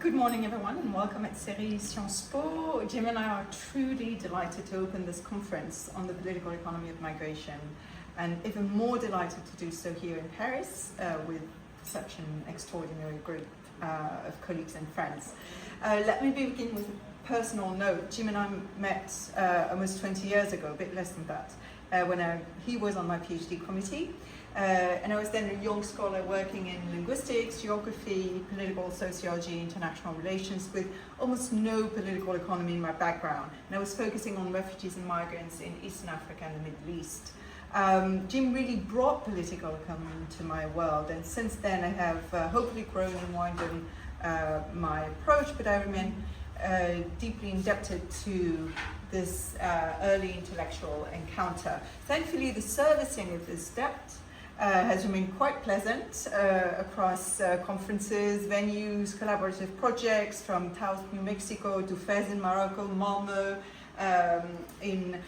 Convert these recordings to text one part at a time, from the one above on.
Good morning, everyone, and welcome at Sciences Po. Jim and I are truly delighted to open this conference on the political economy of migration, and even more delighted to do so here in Paris with such an extraordinary group of colleagues and friends. Let me begin with a personal note. Jim and I met almost 20 years ago, a bit less than that, when he was on my PhD committee. And I was then a young scholar working in linguistics, geography, political sociology, international relations, with almost no political economy in my background. And I was focusing on refugees and migrants in Eastern Africa and the Middle East. Jim really brought political economy into my world, and since then I have hopefully grown and widened my approach, but I remain deeply indebted to this early intellectual encounter. Thankfully, the servicing of this debt has remained quite pleasant across conferences, venues, collaborative projects from Taos, New Mexico to Fez in Morocco, Malmö in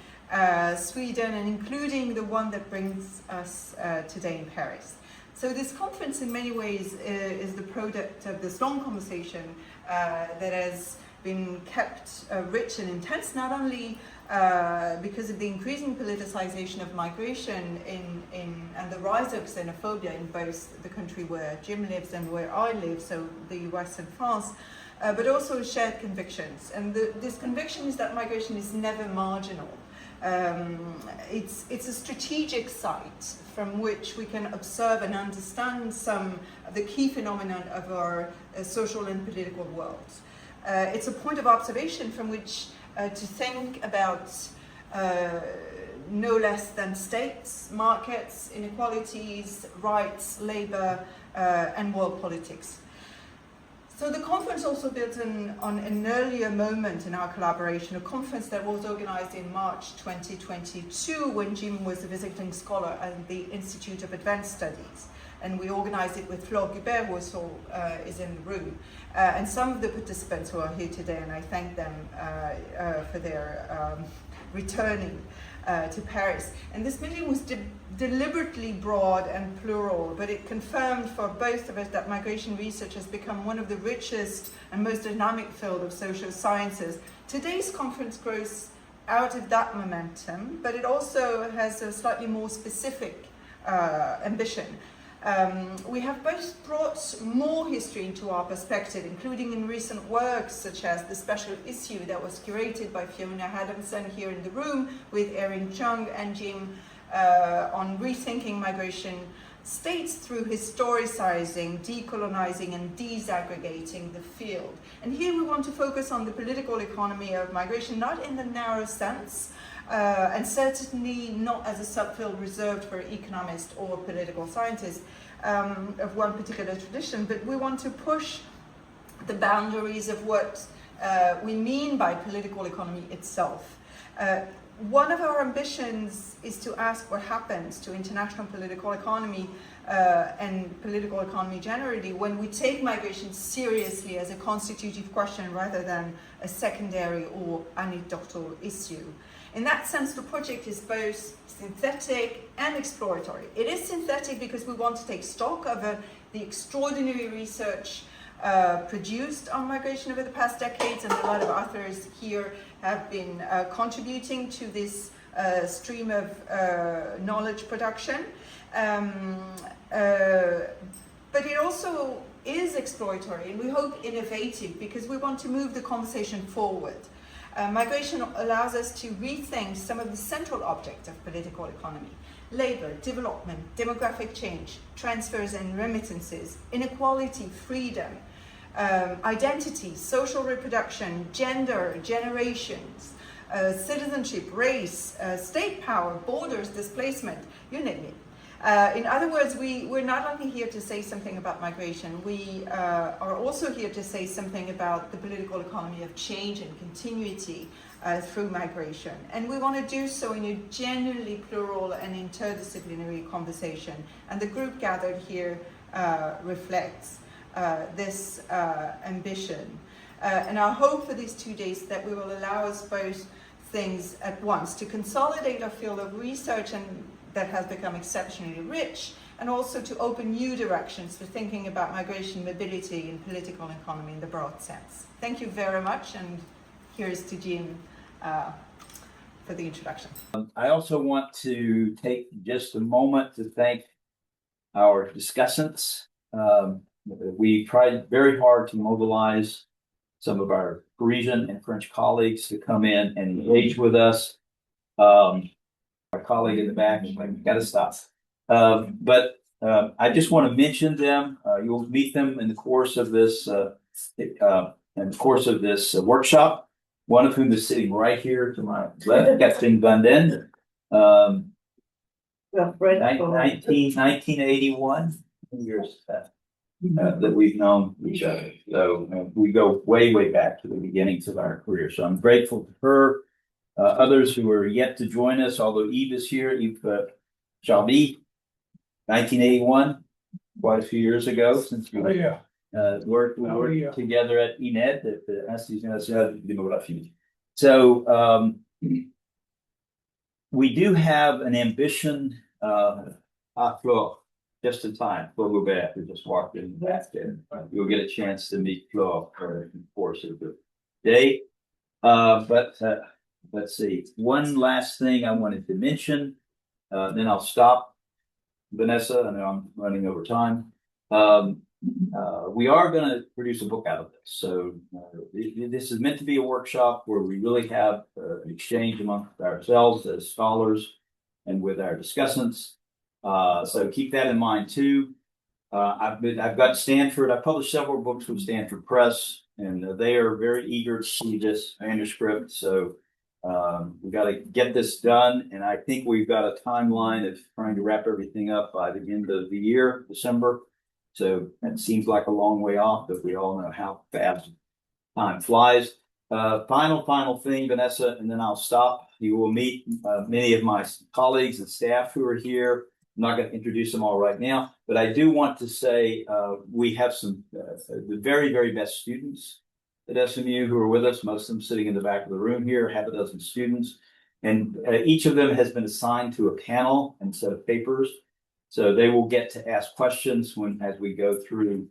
Sweden, and including the one that brings us today in Paris. So this conference in many ways is the product of this long conversation that has been kept rich and intense, not only because of the increasing politicization of migration and the rise of xenophobia in both the country where Jim lives and where I live, so the US and France, but also shared convictions. And this conviction is that migration is never marginal. It's a strategic site from which we can observe and understand some of the key phenomena of our social and political worlds. It's a point of observation from which to think about no less than states, markets, inequalities, rights, labor, and world politics. So the conference also builds on an earlier moment in our collaboration, a conference that was organized in March 2022 when Jim was a visiting scholar at the Institute of Advanced Studies. And we organized it with Flore Guibert, who also is in the room, and some of the participants who are here today, and I thank them for their returning to Paris. And this meeting was deliberately broad and plural, but it confirmed for both of us that migration research has become one of the richest and most dynamic field of social sciences. Today's conference grows out of that momentum, but it also has a slightly more specific ambition. We have both brought more history into our perspective, including in recent works such as the special issue that was curated by Fiona Adamson here in the room with Erin Chung and Jim on rethinking migration states through historicizing, decolonizing and disaggregating the field. And here we want to focus on the political economy of migration, not in the narrow sense, and certainly not as a subfield reserved for economists or political scientists of one particular tradition, but we want to push the boundaries of what we mean by political economy itself. One of our ambitions is to ask what happens to international political economy and political economy generally when we take migration seriously as a constitutive question rather than a secondary or anecdotal issue. In that sense, the project is both synthetic and exploratory. It is synthetic because we want to take stock of the extraordinary research produced on migration over the past decades, and a lot of authors here have been contributing to this stream of knowledge production. But it also is exploratory, and we hope innovative, because we want to move the conversation forward. Migration allows us to rethink some of the central objects of political economy: labor, development, demographic change, transfers and remittances, inequality, freedom, identity, social reproduction, gender, generations, citizenship, race, state power, borders, displacement, you name it. In other words, we're not only here to say something about migration, we are also here to say something about the political economy of change and continuity through migration. And we want to do so in a genuinely plural and interdisciplinary conversation. And the group gathered here reflects this ambition. And our hope for these 2 days is that we will allow us both things at once: to consolidate our field of research and that has become exceptionally rich, and also to open new directions for thinking about migration, mobility, and political economy in the broad sense. Thank you very much, and here's to Jean for the introduction. I also want to take just a moment to thank our discussants. We tried very hard to mobilize some of our Parisian and French colleagues to come in and engage with us. Our colleague in the back is like, gotta stop. But I just want to mention them. You'll meet them in the course of this workshop. One of whom is sitting right here to my left, Captain Wenden. 1981 years that we've known each other. So we go way, way back to the beginnings of our career. So I'm grateful to her. Others who are yet to join us, although Yves is here, Yves Charby, 1981, quite a few years ago since we worked together at INED, at the Institut National de Démographie. So we do have an ambition. Flo, just in time, Flo Goubert, who just walked in back there. You'll get a chance to meet Flo in the course of the day. But let's see. One last thing I wanted to mention, then I'll stop. Vanessa, I know I'm running over time. We are going to produce a book out of this. So this is meant to be a workshop where we really have an exchange amongst ourselves as scholars and with our discussants. So keep that in mind too. I've got Stanford. I published several books with Stanford Press, and they are very eager to see this manuscript. So we got to get this done, and I think we've got a timeline of trying to wrap everything up by the end of the year, December. So that seems like a long way off, but we all know how fast time flies. Final thing, Vanessa, and then I'll stop. You will meet many of my colleagues and staff who are here. I'm not going to introduce them all right now, but I do want to say we have some the very, very best students at SMU who are with us, most of them sitting in the back of the room here, half a dozen students. And each of them has been assigned to a panel and set of papers. So they will get to ask questions as we go through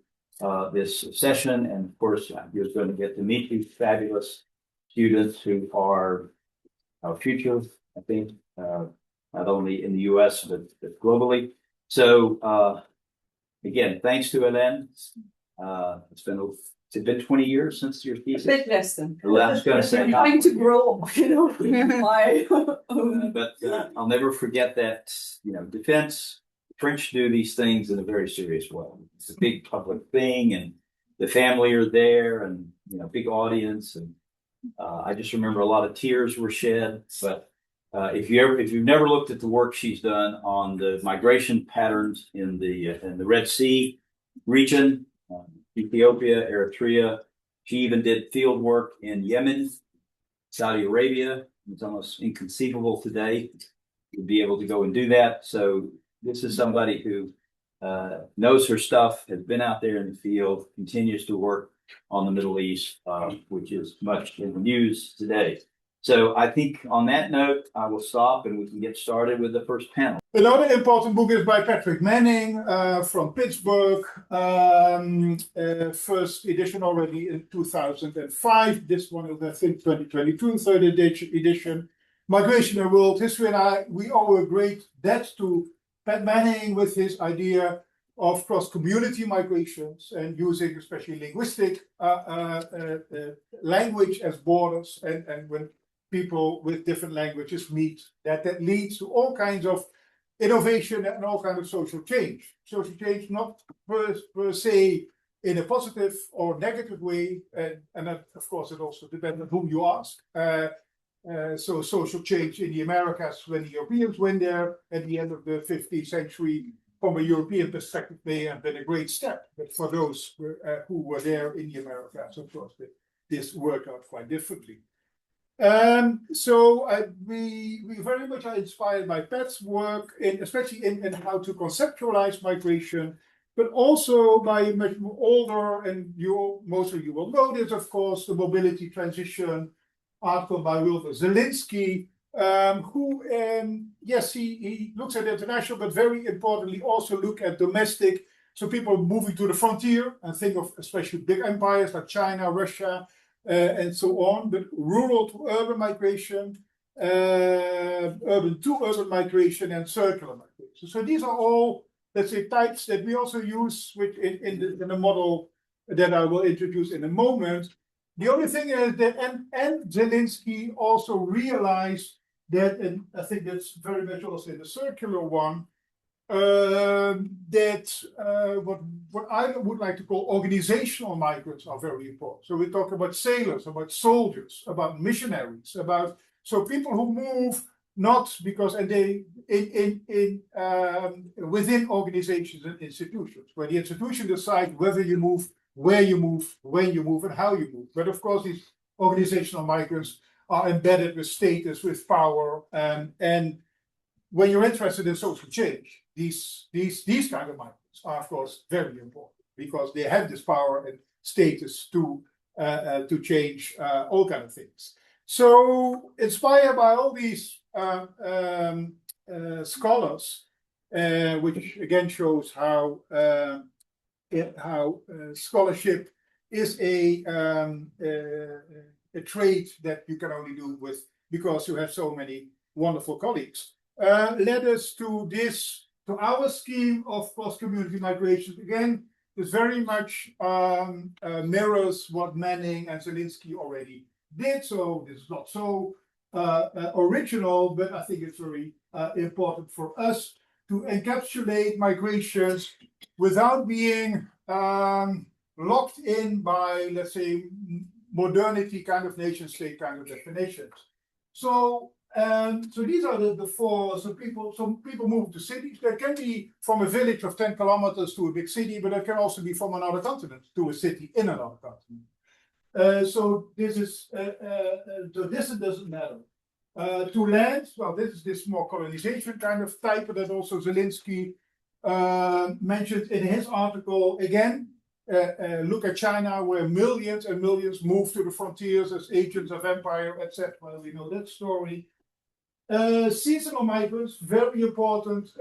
this session. And of course, you're going to get to meet these fabulous students who are our future, I think, not only in the US, but globally. So again, thanks to Hélène. It's been 20 years since your thesis. A bit less than. I was going to say. Trying to grow, But I'll never forget that, defense, French do these things in a very serious way. It's a big public thing, and the family are there, and big audience, and I just remember a lot of tears were shed. But if you've never looked at the work she's done on the migration patterns in the Red Sea region, Ethiopia, Eritrea, she even did field work in Yemen, Saudi Arabia. It's almost inconceivable today to be able to go and do that. So this is somebody who knows her stuff, has been out there in the field, continues to work on the Middle East, which is much in the news today. So I think on that note, I will stop and we can get started with the first panel. Another important book is by Patrick Manning from Pittsburgh. First edition already in 2005. This one is, I think, 2022, third edition. Migration and World History. And we owe a great debt to Pat Manning with his idea of cross-community migrations and using especially linguistic language as borders, and when people with different languages meet, that leads to all kinds of innovation and all kinds of social change. Social change not per se in a positive or negative way, and that, of course, it also depends on whom you ask. So social change in the Americas when the Europeans went there at the end of the 15th century, from a European perspective, may have been a great step. But for those who were there in the Americas, of course, this worked out quite differently. So we very much are inspired by Pat's work, especially in how to conceptualize migration, but also by a much more older, and most of you will know this, of course, the mobility transition article by Wilfred Zielinski yes, he looks at international, but very importantly also look at domestic. So people moving to the frontier, and think of especially big empires like China, Russia, and so on, but rural to urban migration, urban to urban migration, and circular migration. So these are all, let's say, types that we also use in the model that I will introduce in a moment. The only thing is that, and Zelensky also realized that, and I think that's very much also in the circular one, that what I would like to call organizational migrants are very important. So we talk about sailors, about soldiers, about missionaries, about so people who move not because and they within organizations and institutions, where the institution decides whether you move, where you move, when you move, and how you move. But of course, these organizational migrants are embedded with status, with power, and when you're interested in social change, these kind of migrants are of course very important because they have this power and status to change all kind of things. So inspired by all these scholars, which again shows how scholarship is a trait that you can only do with because you have so many wonderful colleagues. Led us to our scheme of cross-community migration. Again, this very much mirrors what Manning and Zelensky already did. So this is not so original, but I think it's very important for us to encapsulate migrations without being locked in by, let's say, modernity kind of nation state kind of definitions. So these are the four. Some people move to cities. That can be from a village of 10 kilometers to a big city, but it can also be from another continent to a city in another continent. So this is the distance doesn't matter. To land, well, this is this more colonization kind of type that also Zelensky mentioned in his article. Again, look at China, where millions and millions move to the frontiers as agents of empire, etc. We know that story. Seasonal migrants, very important,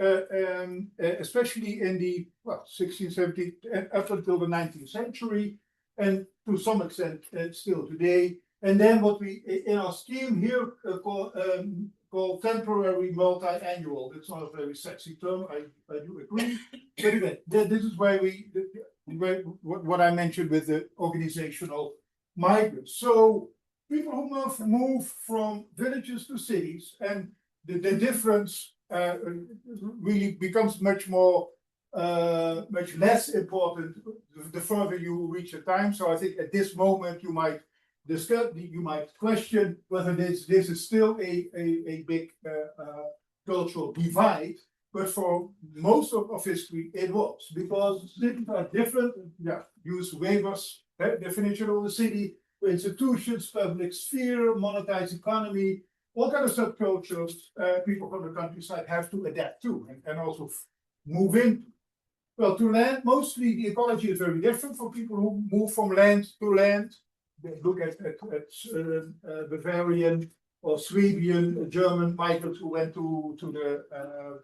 especially in the 16th, 17th, up until the 19th century, and to some extent still today. And then what we in our scheme here call temporary multi-annual. That's not a very sexy term, I do agree. But anyway, this is where what I mentioned with the organizational migrants. So people who move from villages to cities, and the difference really becomes much less important the further you reach the time. So I think at this moment you might question whether this is still a big cultural divide. But for most of history, it was, because cities are different. Yeah, use Weber's definition of the city, institutions, public sphere, monetized economy, all kind of subcultures people from the countryside have to adapt to and also move into. Well, to land, mostly the ecology is very different for people who move from land to land. They look at Bavarian or Swabian German migrants who went to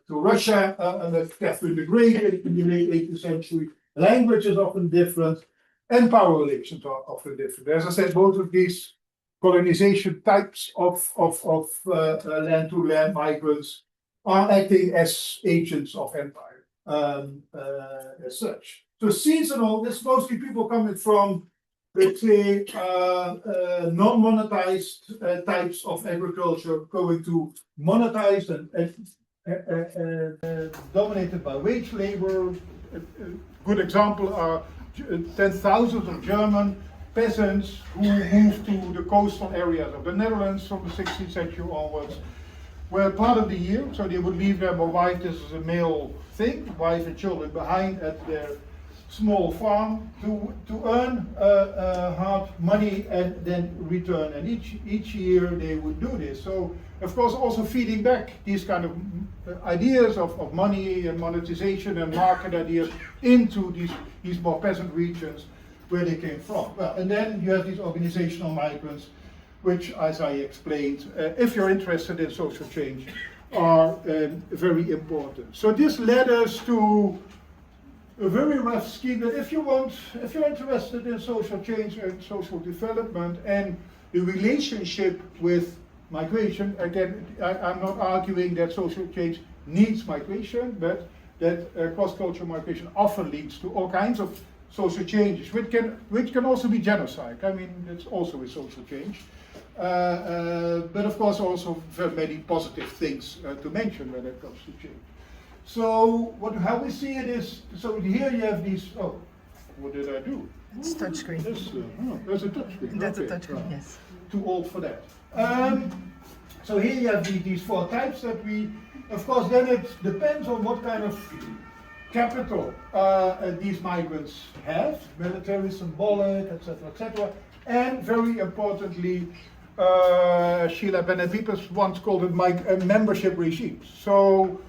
Russia under Catherine the Great in the late 18th century. Language is often different, and power relations are often different. As I said, both of these colonization types of land-to-land migrants are acting as agents of empire as such. So seasonal, this mostly people coming from, let's say, non-monetized types of agriculture going to monetized and dominated by wage labor. A good example are 10,000s of German peasants who moved to the coastal areas of the Netherlands from the 16th century onwards, where part of the year, so they would leave their wife, this is a male thing, wife and children behind at their small farm to earn hard money and then return. And each year they would do this. So of course also feeding back these kind of ideas of money and monetization and market ideas into these more peasant regions where they came from. Well, and then you have these organizational migrants which, as I explained, if you're interested in social change, are very important. So this led us to a very rough scheme that if you're interested in social change and social development and the relationship with migration, again, I'm not arguing that social change needs migration, but that cross-cultural migration often leads to all kinds of social changes, which can also be genocide. I mean, it's also a social change. But of course also very many positive things to mention when it comes to change. So how we see it is, so here you have these, oh, what did I do? It's touchscreen. There's a touchscreen. That's okay. a touchscreen, yes. Too old for that. So here you have these four types that we, of course then it depends on what kind of capital these migrants have, military, symbolic, etc. And very importantly, Sheila Bennett-Wiepers once called it membership regimes. So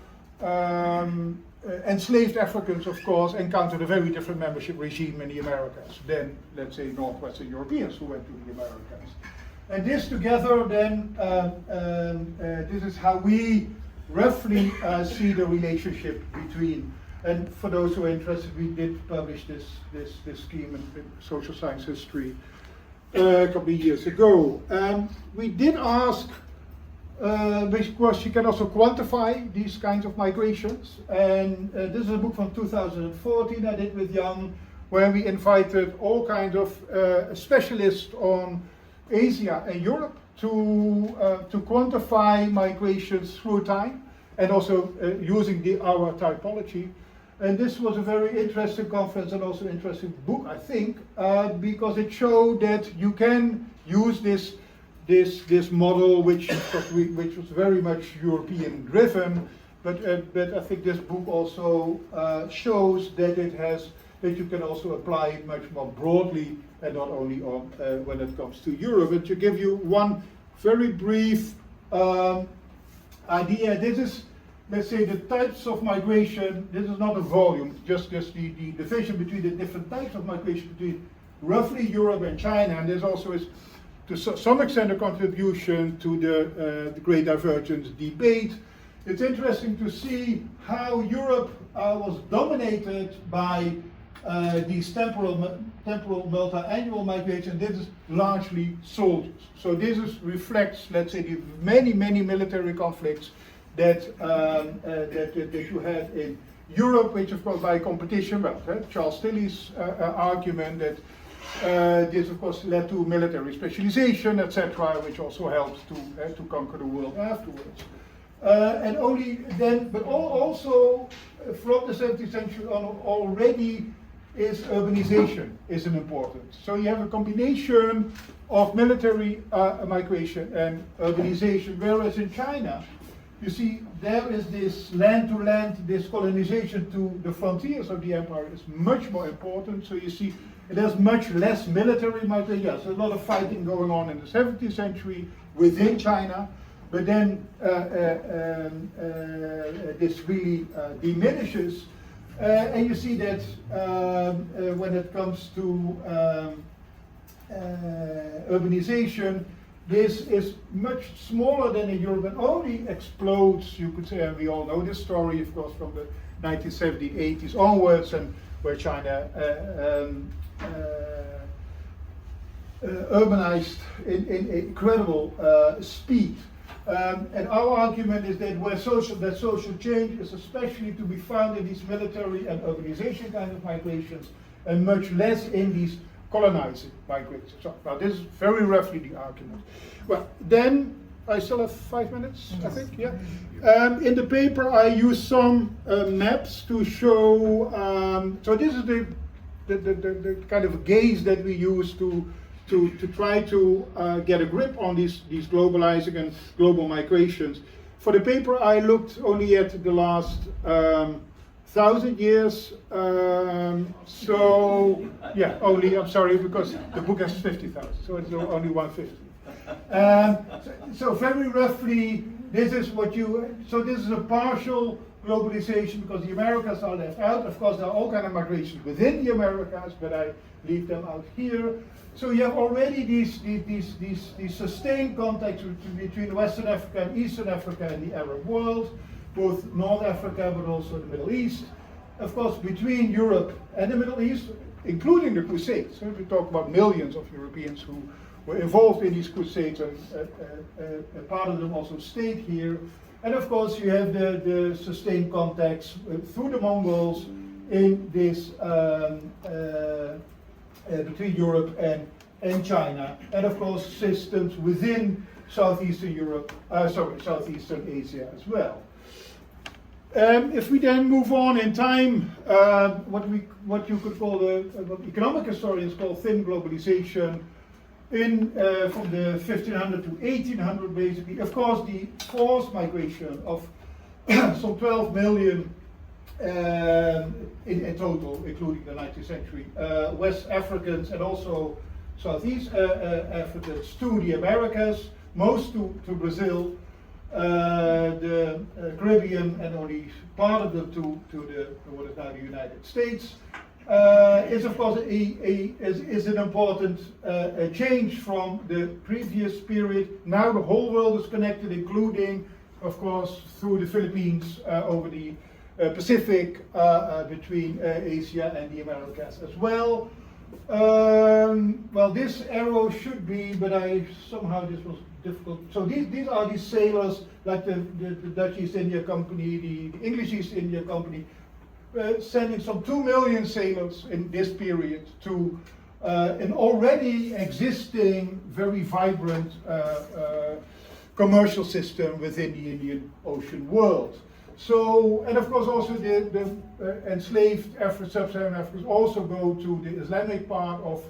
enslaved Africans, of course, encountered a very different membership regime in the Americas than, let's say, Northwestern Europeans who went to the Americas. And this together then, this is how we roughly see the relationship between, and for those who are interested, we did publish this scheme in social science history a couple of years ago. We did ask, because you can also quantify these kinds of migrations, and this is a book from 2014 I did with Jan, where we invited all kinds of specialists on Asia and Europe to quantify migrations through time, and also using our typology. And this was a very interesting conference and also interesting book, I think, because it showed that you can use this model, which was very much European driven, but I think this book also shows that that you can also apply it much more broadly and not only on when it comes to Europe. But to give you one very brief idea, this is, let's say, the types of migration. This is not a volume, just the division between the different types of migration between roughly Europe and China, and there's also is to some extent a contribution to the Great Divergence debate. It's interesting to see how Europe was dominated by these temporal multi-annual migration. This is largely soldiers. So this reflects, let's say, the many military conflicts that you had in Europe, which of course by competition, well, Charles Tilly's argument that this of course led to military specialization, etc., which also helps to conquer the world afterwards. And only then, but also from the 17th century on already is urbanization is an important. So you have a combination of military migration and urbanization, whereas in China, you see there is this land-to-land, this colonization to the frontiers of the empire is much more important. So you see there's much less military migration. Yes, there's a lot of fighting going on in the 17th century within China, but then this really diminishes. And you see that when it comes to urbanization, this is much smaller than in Europe and only explodes, you could say, and we all know this story, of course, from the 1970s, 80s onwards, and where China urbanized in incredible speed. And our argument is that social change is especially to be found in these military and urbanization kind of migrations, and much less in these colonizing migrations. So, now this is very roughly the argument. Well, then I still have 5 minutes, I think. Yeah. In the paper, I use some maps to show. So this is the kind of gaze that we use to try to get a grip on these globalizing and global migrations. For the paper, I looked only at the last 1,000 years. So yeah, only, I'm sorry, because the book has 50,000, so it's only 150. So very roughly, this is what this is a partial globalization because the Americas are left out. Of course, there are all kinds of migrations within the Americas, but I leave them out here. So you have already these sustained contacts between Western Africa and Eastern Africa and the Arab world, both North Africa but also the Middle East. Of course, between Europe and the Middle East, including the Crusades. So we talk about millions of Europeans who were involved in these Crusades, and a part of them also stayed here. And of course, you have the sustained contacts through the Mongols in this between Europe and China, and of course systems within Southeastern Asia as well. If we then move on in time, what you could call what economic historians call thin globalization, from the 1500 to 1800 basically. Of course, the forced migration of some 12 million in total, including the 19th century, West Africans and also Southeast Africans to the Americas, most to Brazil, the Caribbean, and only part of them to what is now the United States, is of course is an important change from the previous period. Now the whole world is connected, including, of course, through the Philippines over the Pacific, between Asia and the Americas as well. Well, this arrow should be, but somehow this was difficult. So these are these sailors, like the Dutch East India Company, the English East India Company, sending some 2 million sailors in this period to an already existing, very vibrant commercial system within the Indian Ocean world. So, and of course also the enslaved Sub-Saharan Africans also go to the Islamic part of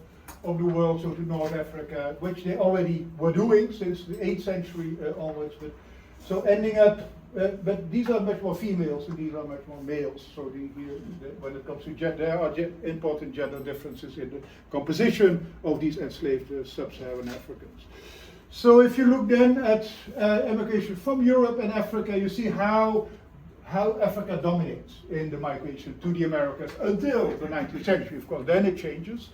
the world, so to North Africa, which they already were doing since the 8th century onwards. But so ending up, but these are much more females and these are much more males. So when it comes to gender, there are important gender differences in the composition of these enslaved Sub-Saharan Africans. So if you look then at immigration from Europe and Africa, you see how Africa dominates in the migration to the Americas until the 19th century. Of course, then it changes.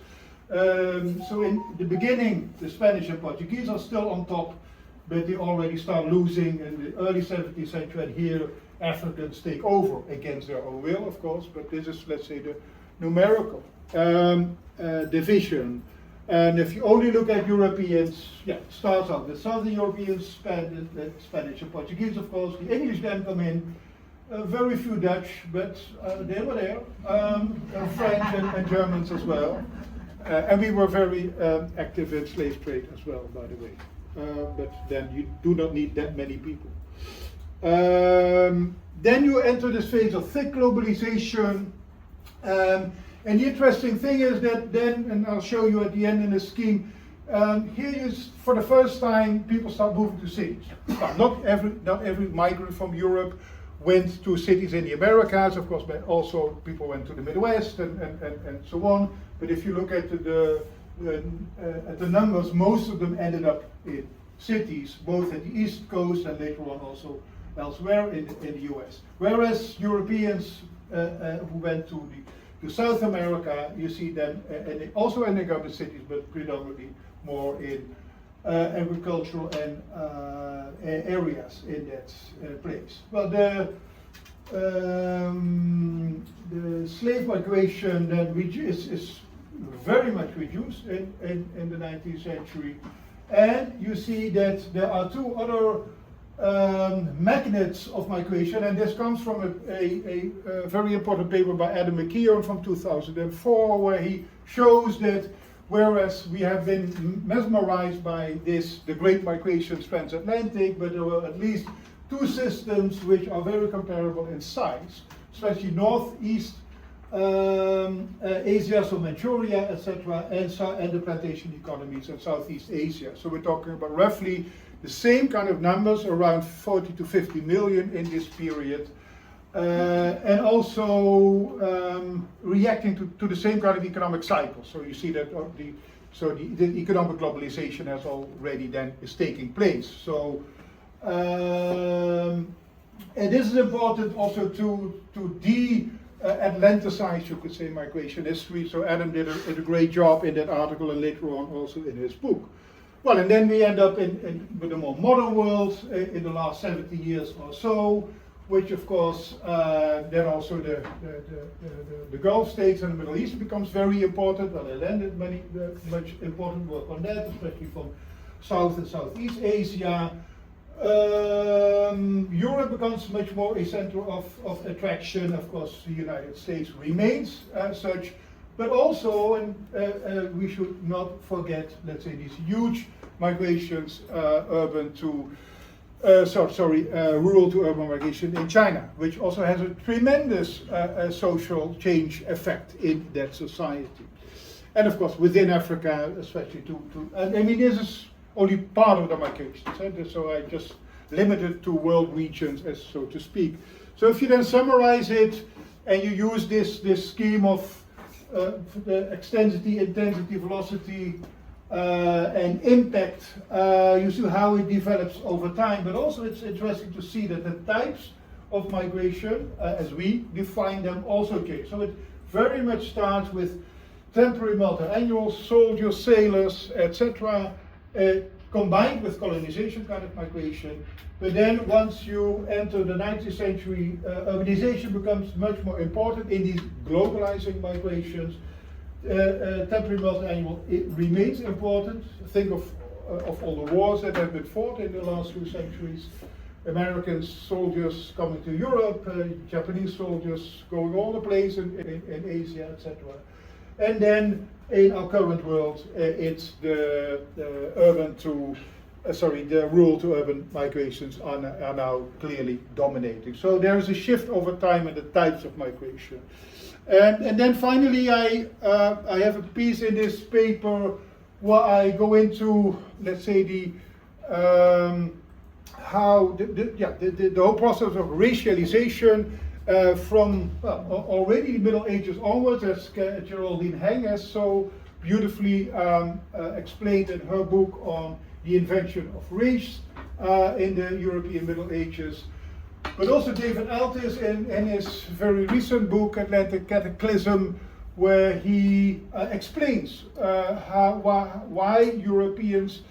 So in the beginning, the Spanish and Portuguese are still on top, but they already start losing in the early 17th century, and here Africans take over against their own will, of course, but this is, let's say, the numerical division. And if you only look at Europeans, it starts out with Southern Europeans, Spanish and Portuguese, of course. The English then come in, very few Dutch, but they were there, French and Germans as well. And we were very active in slave trade as well, by the way. But then you do not need that many people. Then you enter this phase of thick globalization. And the interesting thing is that then, and I'll show you at the end in the scheme, here is for the first time people start moving to cities. Not every migrant from Europe went to cities in the Americas, of course, but also people went to the Midwest and so on. But if you look at the numbers, most of them ended up in cities, both at the East Coast and later on also elsewhere in the US. Whereas Europeans who went to South America, you see them also ending up in cities, but predominantly more in agricultural and areas in that place. Well, the slave migration then is very much reduced in the 19th century, and you see that there are two other magnets of migration, and this comes from a very important paper by Adam McKeown from 2004, where he shows that whereas we have been mesmerized by the great migrations transatlantic, but there were at least two systems which are very comparable in size, especially Northeast Asia, so Manchuria, etc., and the plantation economies in Southeast Asia. So we're talking about roughly the same kind of numbers, around 40 to 50 million in this period, and also reacting to the same kind of economic cycle. So you see that the economic globalization has already then is taking place. So and this is important also to Atlanticized, you could say, migration history. So Adam did a great job in that article and later on also in his book. Well, and then we end up with a more modern world in the last 70 years or so, which of course then also the Gulf states and the Middle East becomes very important. Well, Hélène did much important work on that, especially from South and Southeast Asia. Europe becomes much more a center of attraction. Of course, the United States remains such, but also, and we should not forget, let's say, these huge migrations, urban to rural to urban migration in China, which also has a tremendous social change effect in that society. And of course, within Africa, especially I mean, this is only part of the migration, so I just limited to world regions, as so to speak. So if you then summarize it and you use this scheme of the extensity, intensity, velocity, and impact, you see how it develops over time. But also it's interesting to see that the types of migration, as we define them, also change. So it very much starts with temporary multi-annual soldiers, sailors, etc., combined with colonization kind of migration. But then once you enter the 19th century, urbanization becomes much more important in these globalizing migrations. Temporary multi-annual, it remains important. Think of all the wars that have been fought in the last 2 centuries. American soldiers coming to Europe, Japanese soldiers going all the places in Asia, etc. And then in our current world, it's the rural to urban migrations are now clearly dominating. So there is a shift over time in the types of migration. And then finally, I have a piece in this paper where I go into, let's say, the whole process of racialization from already the Middle Ages onwards, as Geraldine Heng has so beautifully explained in her book on the invention of race in the European Middle Ages. But also David Altis in his very recent book, Atlantic Cataclysm, where he explains why Europeans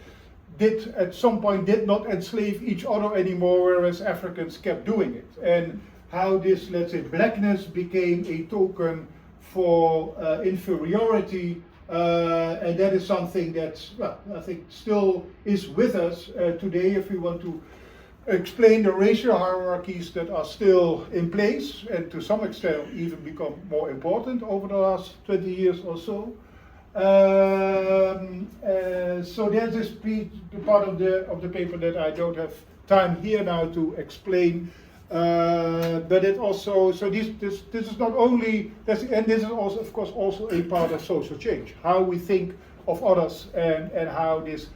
at some point did not enslave each other anymore, whereas Africans kept doing it. And how this, let's say, blackness became a token for inferiority, and that is something that, well, I think still is with us today if we want to explain the racial hierarchies that are still in place and to some extent even become more important over the last 20 years or so. So there's this part of the paper that I don't have time here now to explain. But it also, so this is not only, and this is also, of course, also a part of social change, how we think of others and how this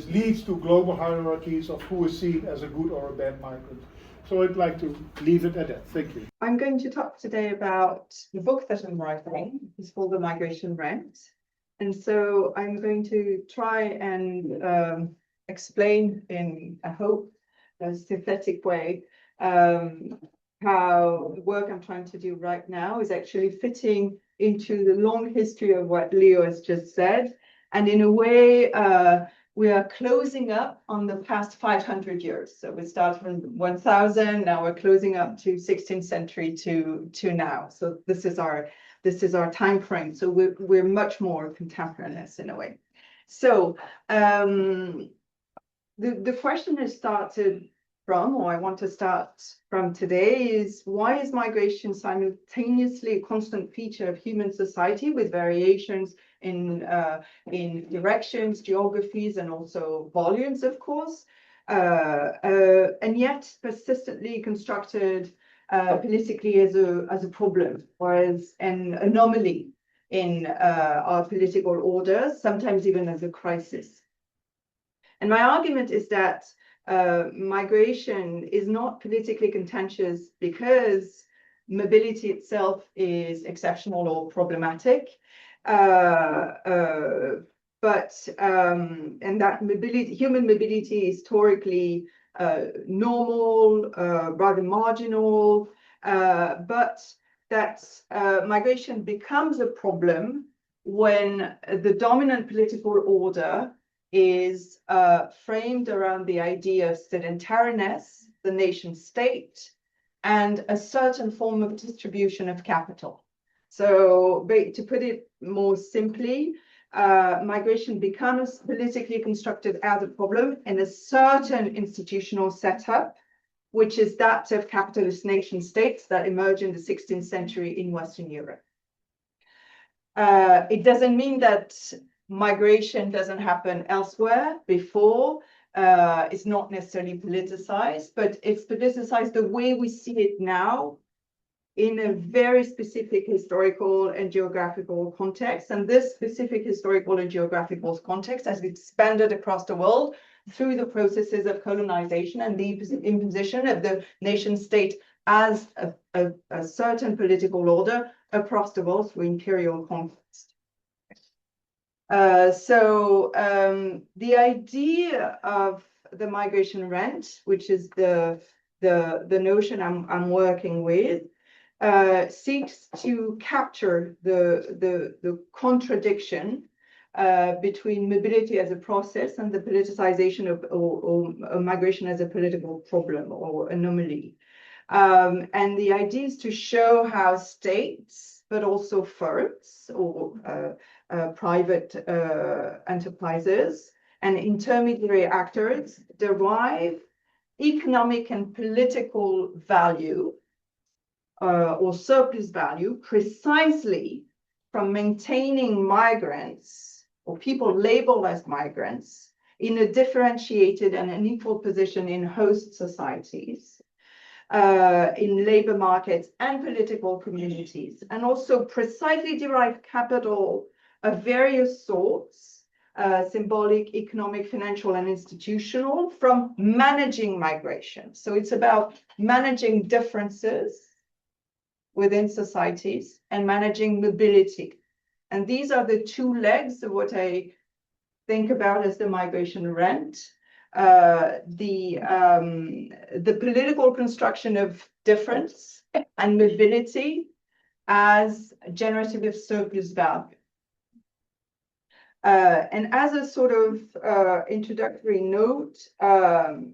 leads to global hierarchies of who is seen as a good or a bad migrant. So I'd like to leave it at that. Thank you. I'm going to talk today about the book that I'm writing. It's called The Migration Rent. And so I'm going to try and explain in, I hope, a synthetic way, how the work I'm trying to do right now is actually fitting into the long history of what Leo has just said. And in a way, we are closing up on the past 500 years. So we start from 1000, now we're closing up to 16th century to now. So this is our time frame. So we're much more contemporaneous in a way. So the question is started from, or I want to start from today, is why is migration simultaneously a constant feature of human society with variations in directions, geographies, and also volumes, of course, and yet persistently constructed politically as a problem or as an anomaly in our political orders, sometimes even as a crisis. And my argument is that migration is not politically contentious because mobility itself is exceptional or problematic, but and that human mobility is historically normal, rather marginal, but that migration becomes a problem when the dominant political order is framed around the idea of sedentariness, the nation state, and a certain form of distribution of capital. So to put it more simply, migration becomes politically constructed as a problem in a certain institutional setup, which is that of capitalist nation states that emerge in the 16th century in Western Europe. It doesn't mean that migration doesn't happen elsewhere before. It's not necessarily politicized, but it's politicized the way we see it now in a very specific historical and geographical context. And this specific historical and geographical context has expanded across the world through the processes of colonization and the imposition of the nation state as a certain political order across the world through imperial conquest. The idea of the migration rent, which is the notion I'm working with, seeks to capture the contradiction between mobility as a process and the politicization of migration as a political problem or anomaly. And the idea is to show how states, but also firms or private enterprises and intermediary actors derive economic and political value or surplus value precisely from maintaining migrants or people labeled as migrants in a differentiated and unequal position in host societies, in labor markets and political communities, and also precisely derive capital of various sorts, symbolic, economic, financial, and institutional, from managing migration. So it's about managing differences within societies and managing mobility. And these are the two legs of what I think about as the migration rent. The political construction of difference and mobility as generative surplus value. And as a sort of introductory note, of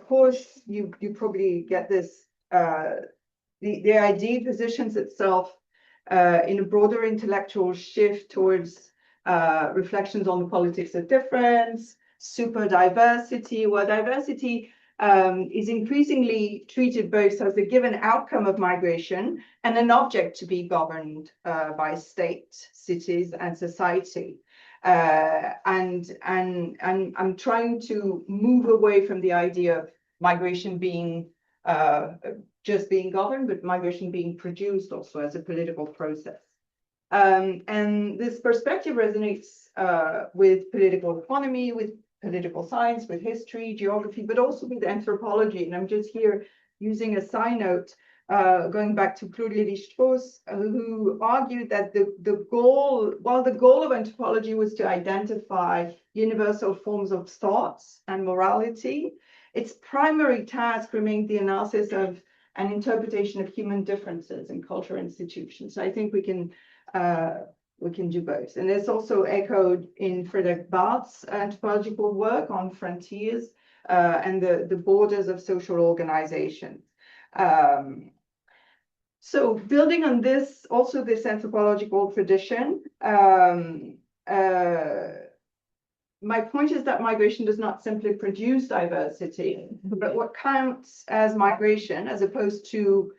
course, you probably get this, the idea positions itself in a broader intellectual shift towards reflections on the politics of difference, super diversity, where diversity is increasingly treated both as a given outcome of migration and an object to be governed by state, cities, and society. And I'm trying to move away from the idea of migration being just being governed, but migration being produced also as a political process. And this perspective resonates with political economy, with political science, with history, geography, but also with anthropology. And I'm just here using a side note, going back to Claude Lévi-Strauss, who argued that the goal of anthropology was to identify universal forms of thoughts and morality, its primary task remained the analysis of an interpretation of human differences in culture institutions. So I think we can do both. And it's also echoed in Frederick Barth's anthropological work on frontiers and the borders of social organization. So building on this, also this anthropological tradition, my point is that migration does not simply produce diversity, but what counts as migration, as opposed to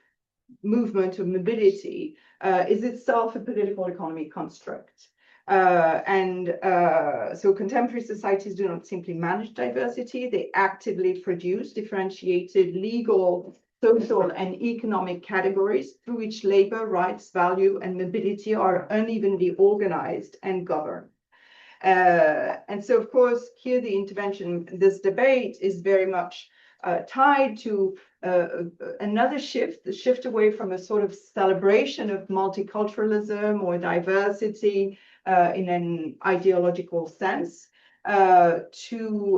movement or mobility, is itself a political economy construct. So contemporary societies do not simply manage diversity, they actively produce differentiated legal, social, and economic categories through which labor, rights, value, and mobility are unevenly organized and governed. And so, of course, here the intervention, this debate is very much tied to another shift, the shift away from a sort of celebration of multiculturalism or diversity in an ideological sense, towards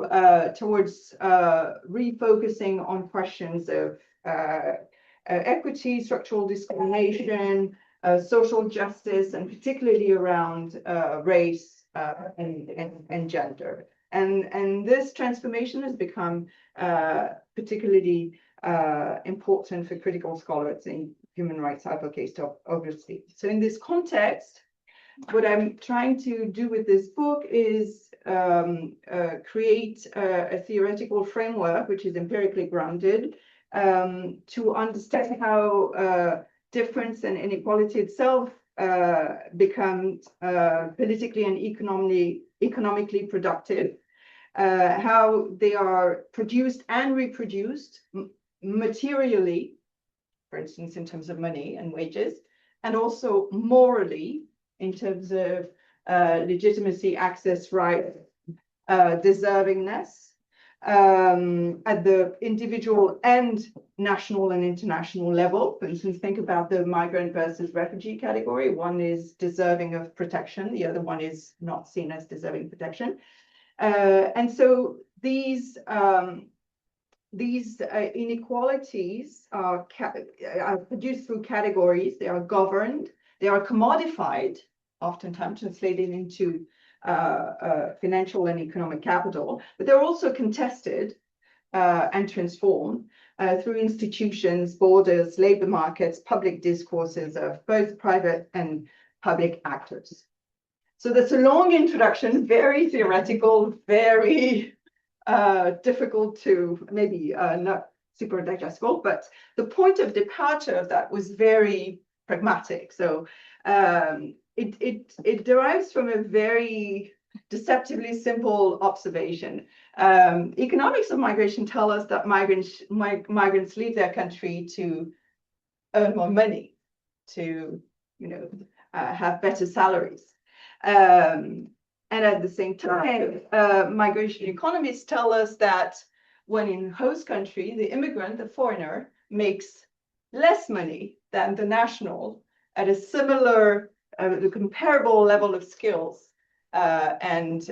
refocusing on questions of equity, structural discrimination, social justice, and particularly around race and gender. And this transformation has become particularly important for critical scholars and human rights advocates, obviously. So in this context, what I'm trying to do with this book is create a theoretical framework, which is empirically grounded, to understand how difference and inequality itself becomes politically and economically productive, how they are produced and reproduced materially, for instance, in terms of money and wages, and also morally, in terms of legitimacy, access, right, deservingness, at the individual and national and international level. For instance, think about the migrant versus refugee category. One is deserving of protection, the other one is not seen as deserving protection. And so these inequalities are produced through categories. They are governed, they are commodified, oftentimes translated into financial and economic capital, but they're also contested and transformed through institutions, borders, labor markets, public discourses of both private and public actors. So that's a long introduction, very theoretical, very difficult to, maybe not super digestible, but the point of departure of that was very pragmatic. So it derives from a very deceptively simple observation. Economics of migration tell us that migrants leave their country to earn more money, to have better salaries. And at the same time, migration economists tell us that when in host country, the immigrant, the foreigner, makes less money than the national at a similar, comparable level of skills and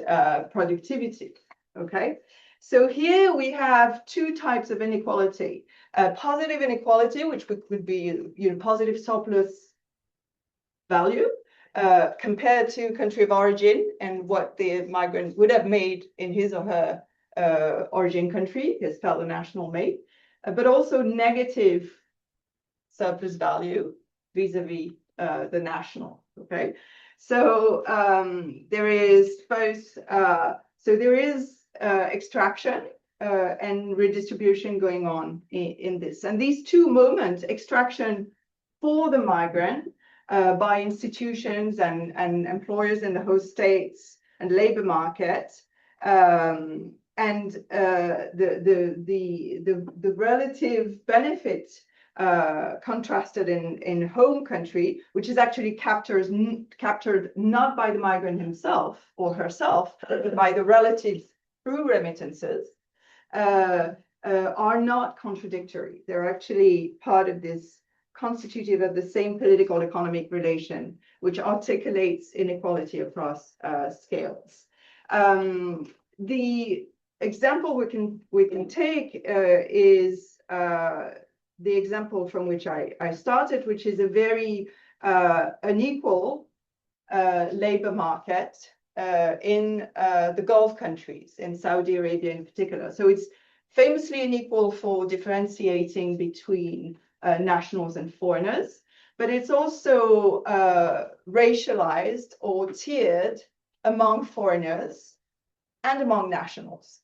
productivity. Okay, so here we have two types of inequality: positive inequality, which would be positive surplus value compared to country of origin and what the migrant would have made in his or her origin country, his fellow national made, but also negative surplus value vis-a-vis the national. Okay, so there is both. So there is extraction and redistribution going on in this, and these two moments: extraction for the migrant by institutions and employers in the host states and labor market, and the relative benefit contrasted in home country, which is actually captured not by the migrant himself or herself, but by the relatives through remittances, are not contradictory. They're actually part of this constitutive of the same political economic relation, which articulates inequality across scales. The example we can take is the example from which I started, which is a very unequal labor market in the Gulf countries, in Saudi Arabia in particular. So it's famously unequal for differentiating between nationals and foreigners, but it's also racialized or tiered among foreigners and among nationals.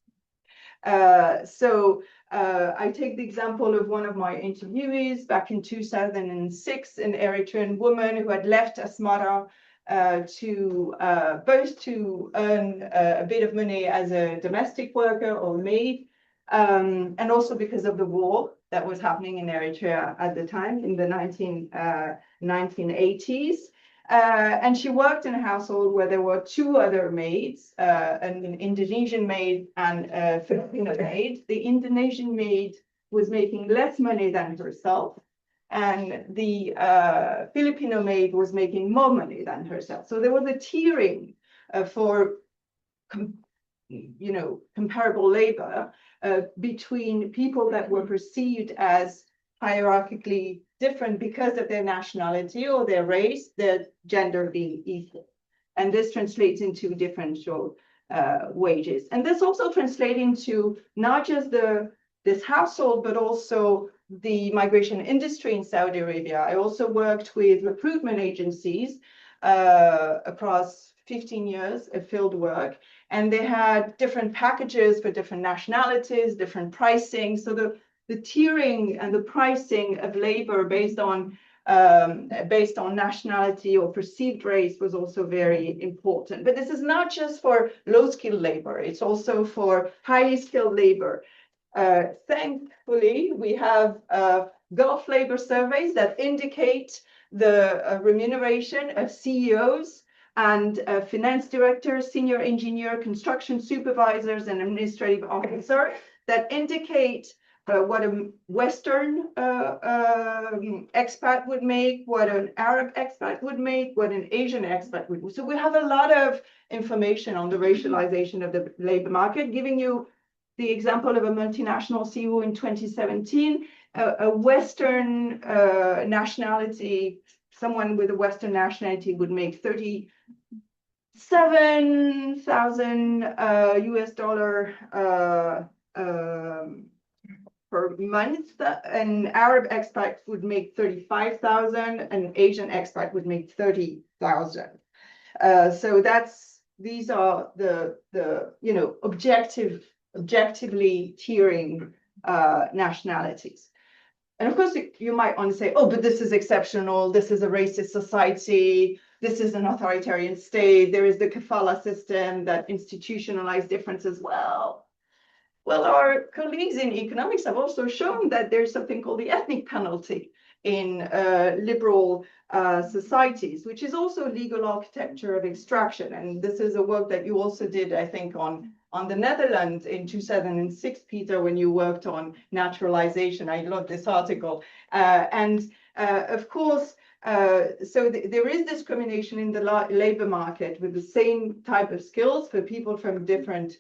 So I take the example of one of my interviewees back in 2006, an Eritrean woman who had left Asmara both to earn a bit of money as a domestic worker or maid, and also because of the war that was happening in Eritrea at the time in the 1980s. And she worked in a household where there were two other maids, an Indonesian maid and a Filipino maid. The Indonesian maid was making less money than herself, and the Filipino maid was making more money than herself. So there was a tiering for comparable labor between people that were perceived as hierarchically different because of their nationality or their race, their gender being equal. And this translates into differential wages. And this also translates into not just this household, but also the migration industry in Saudi Arabia. I also worked with recruitment agencies across 15 years of field work, and they had different packages for different nationalities, different pricing. So the tiering and the pricing of labor based on nationality or perceived race was also very important. But this is not just for low-skilled labor, it's also for highly skilled labor. Thankfully, we have Gulf labor surveys that indicate the remuneration of CEOs and finance directors, senior engineer, construction supervisors, and administrative officers that indicate what a Western expat would make, what an Arab expat would make, what an Asian expat would make. So we have a lot of information on the racialization of the labor market, giving you the example of a multinational CEO in 2017, a Western nationality, someone with a Western nationality would make $37,000 US dollar per month. An Arab expat would make 35,000, an Asian expat would make 30,000. So these are the objectively tiering nationalities. And of course, you might want to say, oh, but this is exceptional. This is a racist society. This is an authoritarian state. There is the kafala system that institutionalized difference as well. Well, our colleagues in economics have also shown that there's something called the ethnic penalty in liberal societies, which is also legal architecture of extraction. And this is a work that you also did, I think, on the Netherlands in 2006, Peter, when you worked on naturalization. I love this article. Of course, so there is discrimination in the labor market with the same type of skills for people from different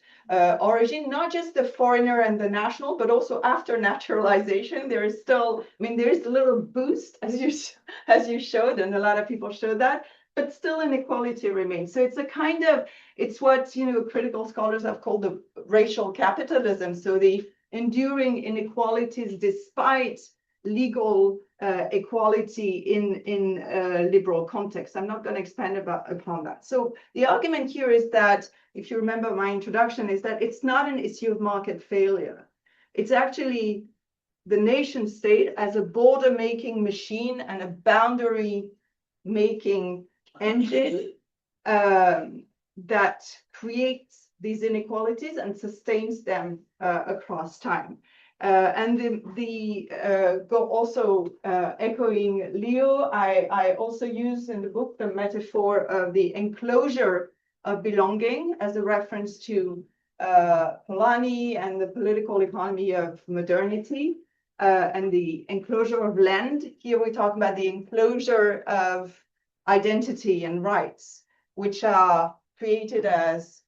origin, not just the foreigner and the national, but also after naturalization, there is still, there is a little boost as you showed, and a lot of people showed that, but still inequality remains. So it's it's what, critical scholars have called the racial capitalism. So the enduring inequalities despite legal equality in liberal context. I'm not going to expand upon that. So the argument here is that, if you remember my introduction, is that it's not an issue of market failure. It's actually the nation state as a border-making machine and a boundary-making engine that creates these inequalities and sustains them across time. Also echoing Leo, I also use in the book the metaphor of the enclosure of belonging as a reference to Polanyi and the political economy of modernity, and the enclosure of land. Here we talk about the enclosure of identity and rights, which are created as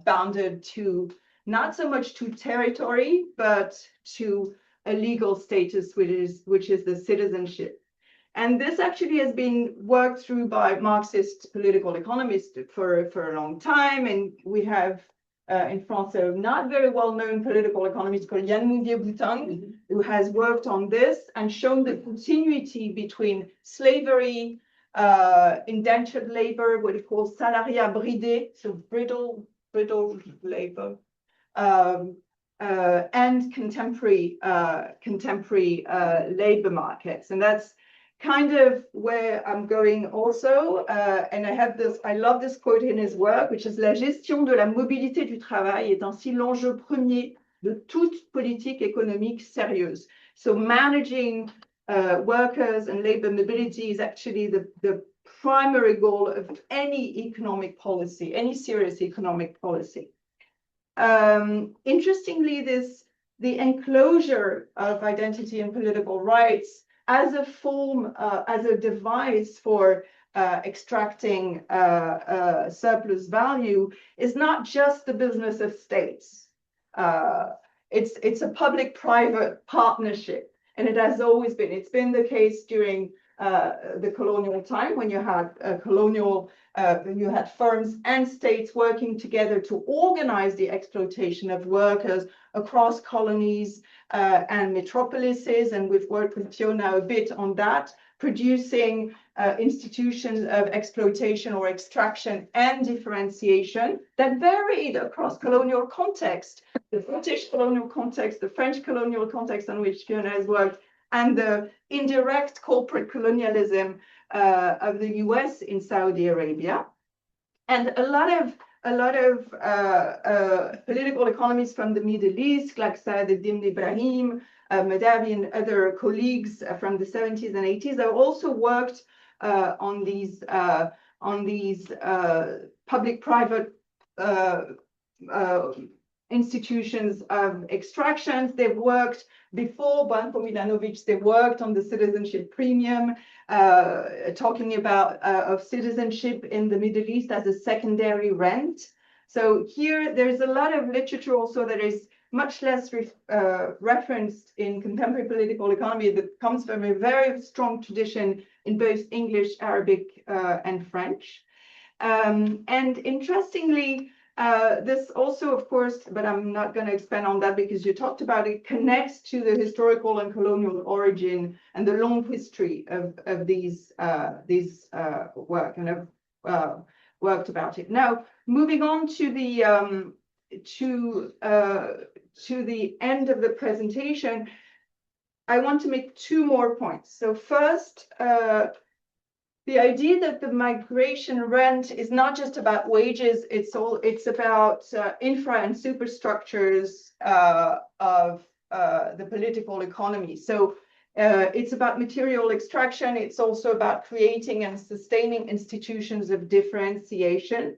bounded to not so much to territory, but to a legal status, which is the citizenship. And this actually has been worked through by Marxist political economists for a long time. And we have in France a not very well-known political economist called Yann Mouvier-Boutang, who has worked on this and shown the continuity between slavery, indentured labor, what he calls salariat bridé, so brittle labor, and contemporary labor markets. And that's kind of where I'm going also. And I love this quote in his work, which is: La gestion de la mobilité du travail est ainsi l'enjeu premier de toute politique économique sérieuse. So managing workers and labor mobility is actually the primary goal of any economic policy, any serious economic policy. Interestingly, the enclosure of identity and political rights as a form, as a device for extracting surplus value is not just the business of states. It's a public-private partnership, and it has always been. It's been the case during the colonial time, when you had you had firms and states working together to organize the exploitation of workers across colonies and metropolises, and we've worked with Thiollet now a bit on that, producing institutions of exploitation or extraction and differentiation that varied across colonial context, the British colonial context, the French colonial context on which Thiollet has worked, and the indirect corporate colonialism of the US in Saudi Arabia. And a lot of political economists from the Middle East, like Saad Eddin Ibrahim, Madawi, and other colleagues from the 70s and 80s, have also worked on these public-private institutions of extractions. They've worked before Branko Milanovic, they worked on the citizenship premium, talking about of citizenship in the Middle East as a secondary rent. So here there's a lot of literature also that is much less referenced in contemporary political economy, that comes from a very strong tradition in both English, Arabic, and French. And interestingly, this also, of course, but I'm not going to expand on that because you talked about it, connects to the historical and colonial origin and the long history of these work, and I've worked about it. Now, moving on to the end of the presentation, I want to make two more points. So first, the idea that the migration rent is not just about wages, it's about infra and superstructures of the political economy. So it's about material extraction. It's also about creating and sustaining institutions of differentiation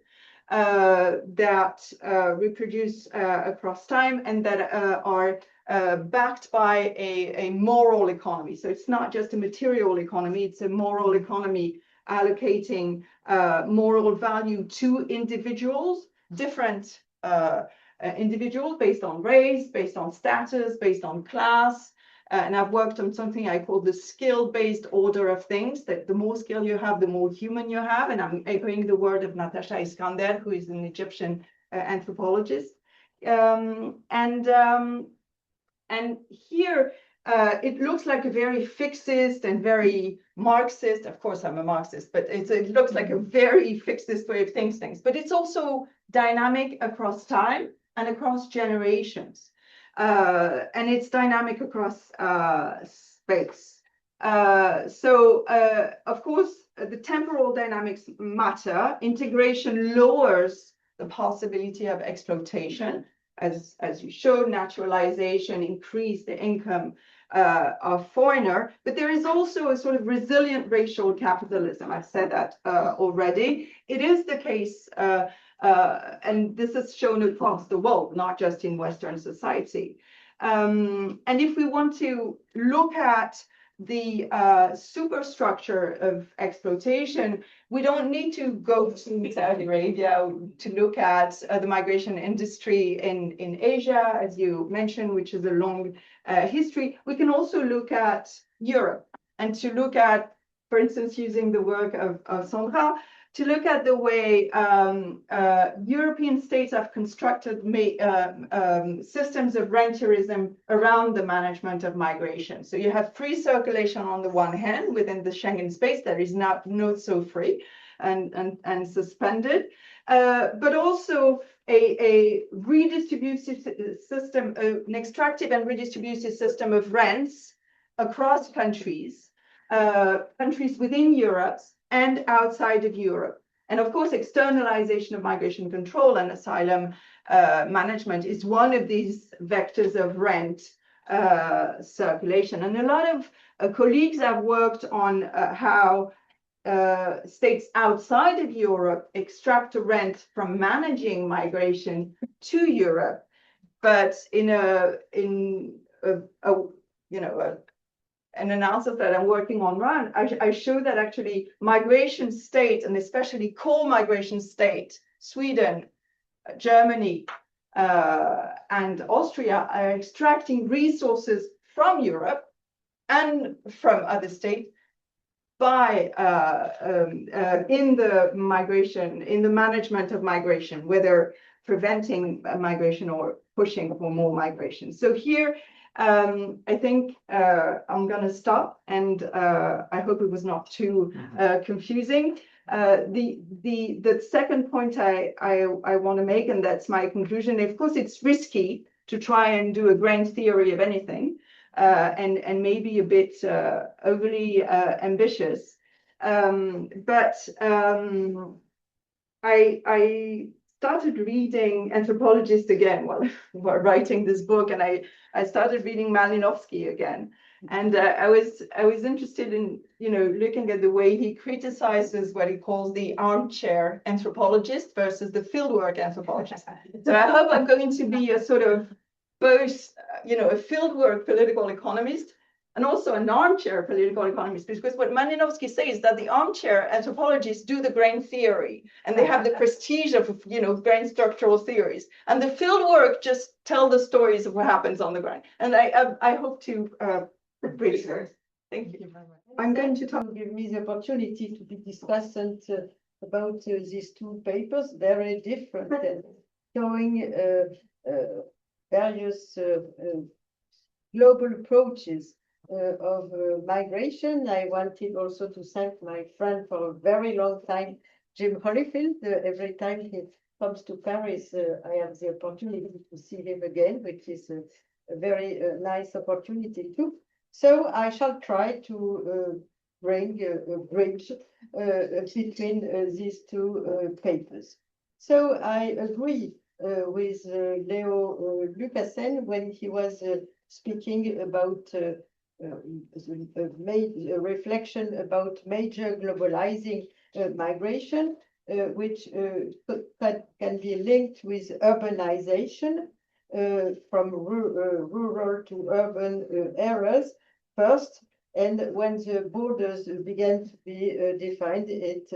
that reproduce across time and that are backed by a moral economy. So it's not just a material economy, it's a moral economy allocating moral value to individuals, different individuals based on race, based on status, based on class. And I've worked on something I call the skill-based order of things, that the more skill you have, the more human you have. And I'm echoing the word of Natasha Iskander, who is an Egyptian anthropologist. And here, it looks like a very fixist and very Marxist. Of course, I'm a Marxist, but it looks like a very fixist way of thinking things. But it's also dynamic across time and across generations. And it's dynamic across space. So, of course, the temporal dynamics matter. Integration lowers the possibility of exploitation. As you showed, naturalization increased the income of foreigner, but there is also a sort of resilient racial capitalism. I've said that already. It is the case, and this is shown across the world, not just in Western society. And if we want to look at the superstructure of exploitation, we don't need to go to Saudi Arabia to look at the migration industry in Asia, as you mentioned, which is a long history. We can also look at Europe and to look at, for instance, using the work of Sandra, to look at the way European states have constructed systems of rentierism around the management of migration. So you have free circulation on the one hand within the Schengen space that is not so free and suspended, but also a redistributive system, an extractive and redistributive system of rents across countries, countries within Europe and outside of Europe. And of course, externalization of migration control and asylum management is one of these vectors of rent circulation. And a lot of colleagues have worked on how states outside of Europe extract a rent from managing migration to Europe, but in a an analysis that I'm working on now, I show that actually migration state, and especially co-migration state, Sweden, Germany, and Austria are extracting resources from Europe and from other states by in the migration, in the management of migration, whether preventing migration or pushing for more migration. So here, I think I'm going to stop, and I hope it was not too confusing. The second point I want to make, and that's my conclusion, of course, it's risky to try and do a grand theory of anything, and maybe a bit overly ambitious. But I started reading anthropologists again while writing this book, and I started reading Malinowski again. And I was interested in, looking at the way he criticizes what he calls the armchair anthropologist versus the fieldwork anthropologist. So I hope I'm going to be a sort of both, a fieldwork political economist and also an armchair political economist, because what Malinowski says is that the armchair anthropologists do the grain theory, and they have the prestige of, grain structural theories, and the fieldwork just tell the stories of what happens on the ground. And I hope to bridge her. Thank you very much. I'm going to give me the opportunity to be discussant about these two papers, very different, and showing various global approaches of migration. I wanted also to thank my friend for a very long time, Jim Holyfield. Every time he comes to Paris, I have the opportunity to see him again, which is a very nice opportunity too. So I shall try to bring a bridge between these two papers. So I agree with Leo Lucassen when he was speaking about a reflection about major globalizing migration, which can be linked with urbanization from rural to urban areas first. And when the borders began to be defined, it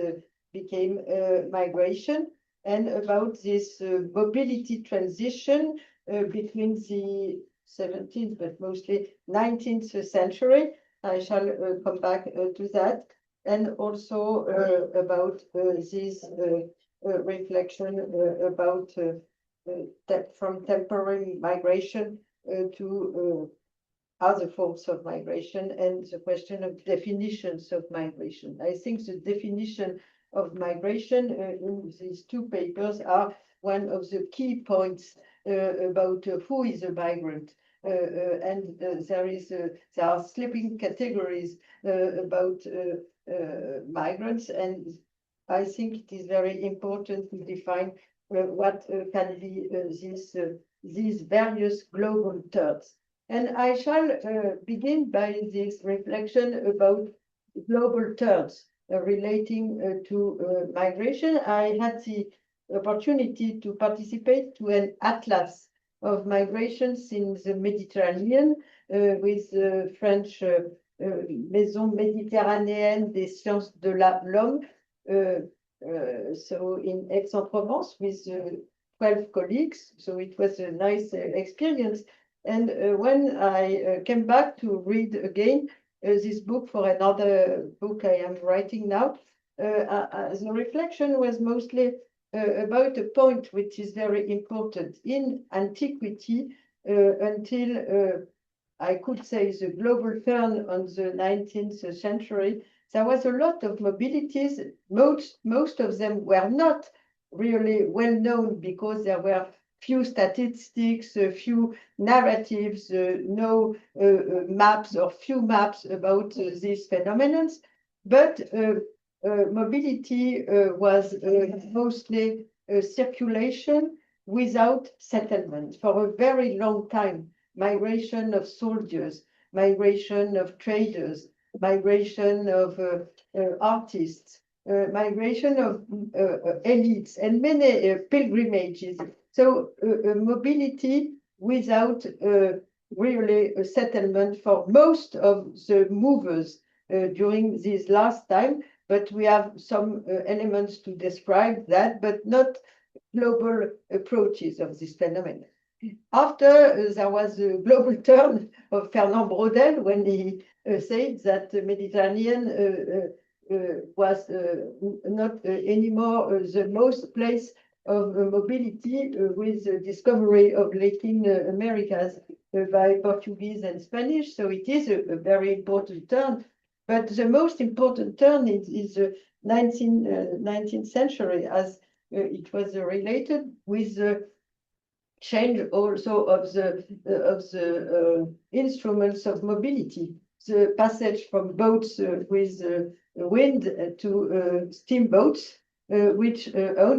became migration. And about this mobility transition between the 17th, but mostly 19th century. I shall come back to that. And also about this reflection about from temporary migration to other forms of migration, and the question of definitions of migration. I think the definition of migration in these two papers are one of the key points about who is a migrant. And there are slipping categories about migrants, and I think it is very important to define what can be these various global terms. And I shall begin by this reflection about global terms relating to migration. I had the opportunity to participate to an atlas of migrations in the Mediterranean with the French Maison Méditerranéenne des Sciences de l'Homme, so in Aix-en-Provence with 12 colleagues. So it was a nice experience. And when I came back to read again this book for another book I am writing now, the reflection was mostly about a point which is very important. In antiquity, until I could say the global turn on the 19th century, there was a lot of mobilities. Most of them were not really well known because there were few statistics, few narratives, no maps or few maps about these phenomena. But mobility was mostly circulation without settlement for a very long time. Migration of soldiers, migration of traders, migration of artists, migration of elites, and many pilgrimages. So mobility without really a settlement for most of the movers during this last time, but we have some elements to describe that, but not global approaches of this phenomenon. After there was a global turn of Fernand Braudel when he said that the Mediterranean was not anymore the most place of mobility with the discovery of Latin Americas by Portuguese and Spanish. So it is a very important turn. But the most important turn is the 19th century, as it was related with the change also of the instruments of mobility. The passage from boats with wind to steamboats, which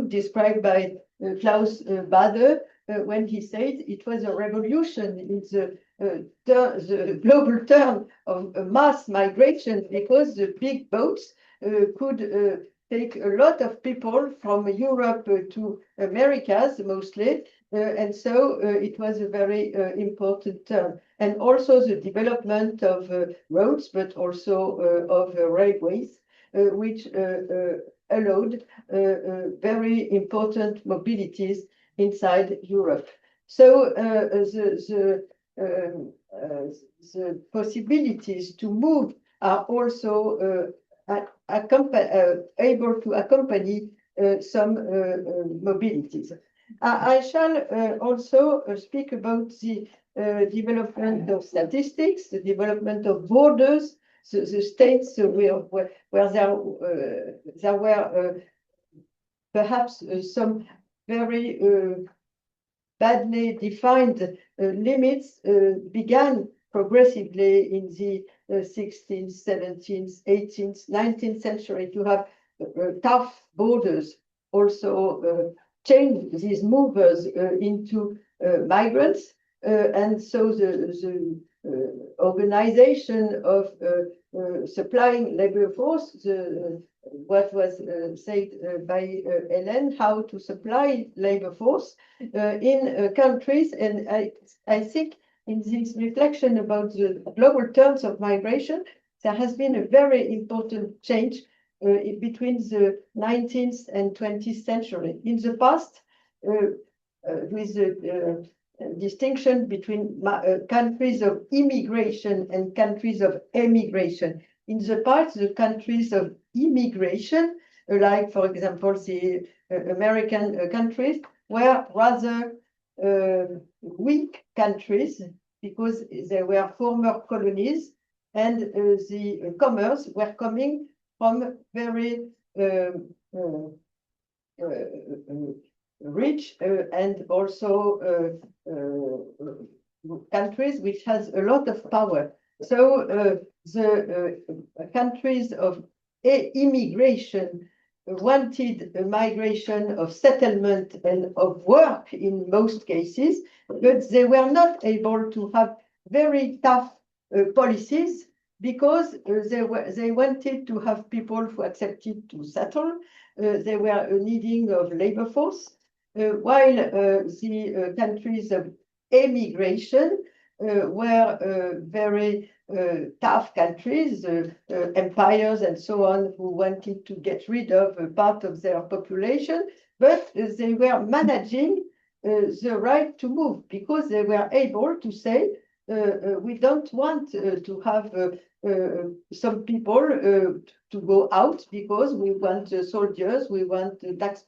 described by Klaus Bade when he said it was a revolution in the global turn of mass migration, because the big boats could take a lot of people from Europe to Americas mostly, and so it was a very important turn. And also the development of roads, but also of railways, which allowed very important mobilities inside Europe. So the possibilities to move are also able to accompany some mobilities. I shall also speak about the development of statistics, the development of borders, the states where there were perhaps some very badly defined limits began progressively in the 16th, 17th, 18th, 19th century to have tough borders, also change these movers into migrants. And so the organization of supplying labor force, what was said by Hélène, how to supply labor force in countries. And I think in this reflection about the global terms of migration, there has been a very important change between the 19th and 20th century. In the past, with the distinction between countries of immigration and countries of emigration. In the past, the countries of immigration, like, for example, the American countries, were rather weak countries because they were former colonies, and the commerce were coming from very rich and also countries which has a lot of power. So the countries of immigration wanted a migration of settlement and of work in most cases, but they were not able to have very tough policies because they wanted to have people who accepted to settle. They were needing of labor force, while the countries of emigration were very tough countries, empires and so on, who wanted to get rid of a part of their population, but they were managing the right to move because they were able to say, we don't want to have some people to go out because we want soldiers, we want tax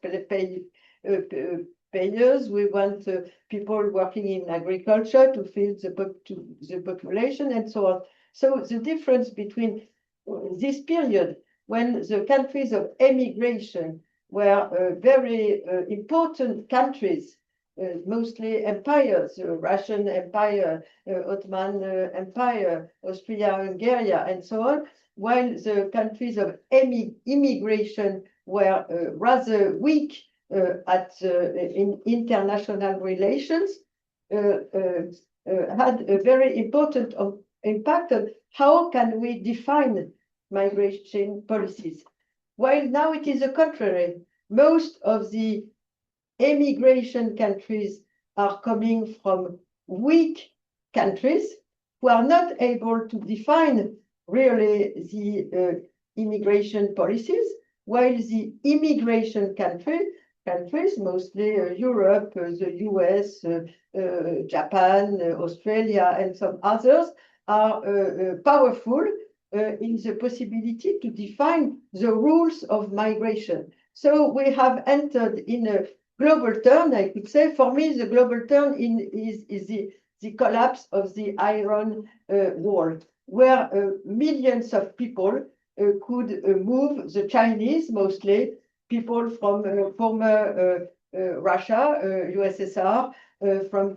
payers, we want people working in agriculture to feed the population and so on. So the difference between this period when the countries of emigration were very important countries, mostly empires, Russian Empire, Ottoman Empire, Austria-Hungary, and so on, while the countries of immigration were rather weak in international relations, had a very important impact on how can we define migration policies. While now it is the contrary, most of the emigration countries are coming from weak countries who are not able to define really the immigration policies, while the immigration countries, mostly Europe, the US, Japan, Australia, and some others, are powerful in the possibility to define the rules of migration. So we have entered in a global turn, I could say. For me, the global turn is the collapse of the Iron Wall, where millions of people could move, the Chinese mostly, people from former Russia, USSR, from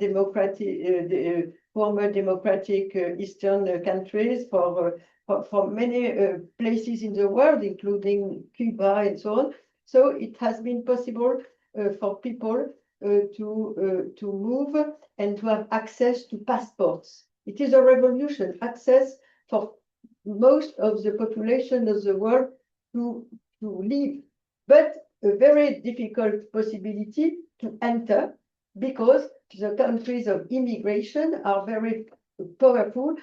former democratic Eastern countries, for many places in the world, including Cuba and so on. So it has been possible for people to move and to have access to passports. It is a revolution, access for most of the population of the world to live, but a very difficult possibility to enter, because the countries of immigration are very powerful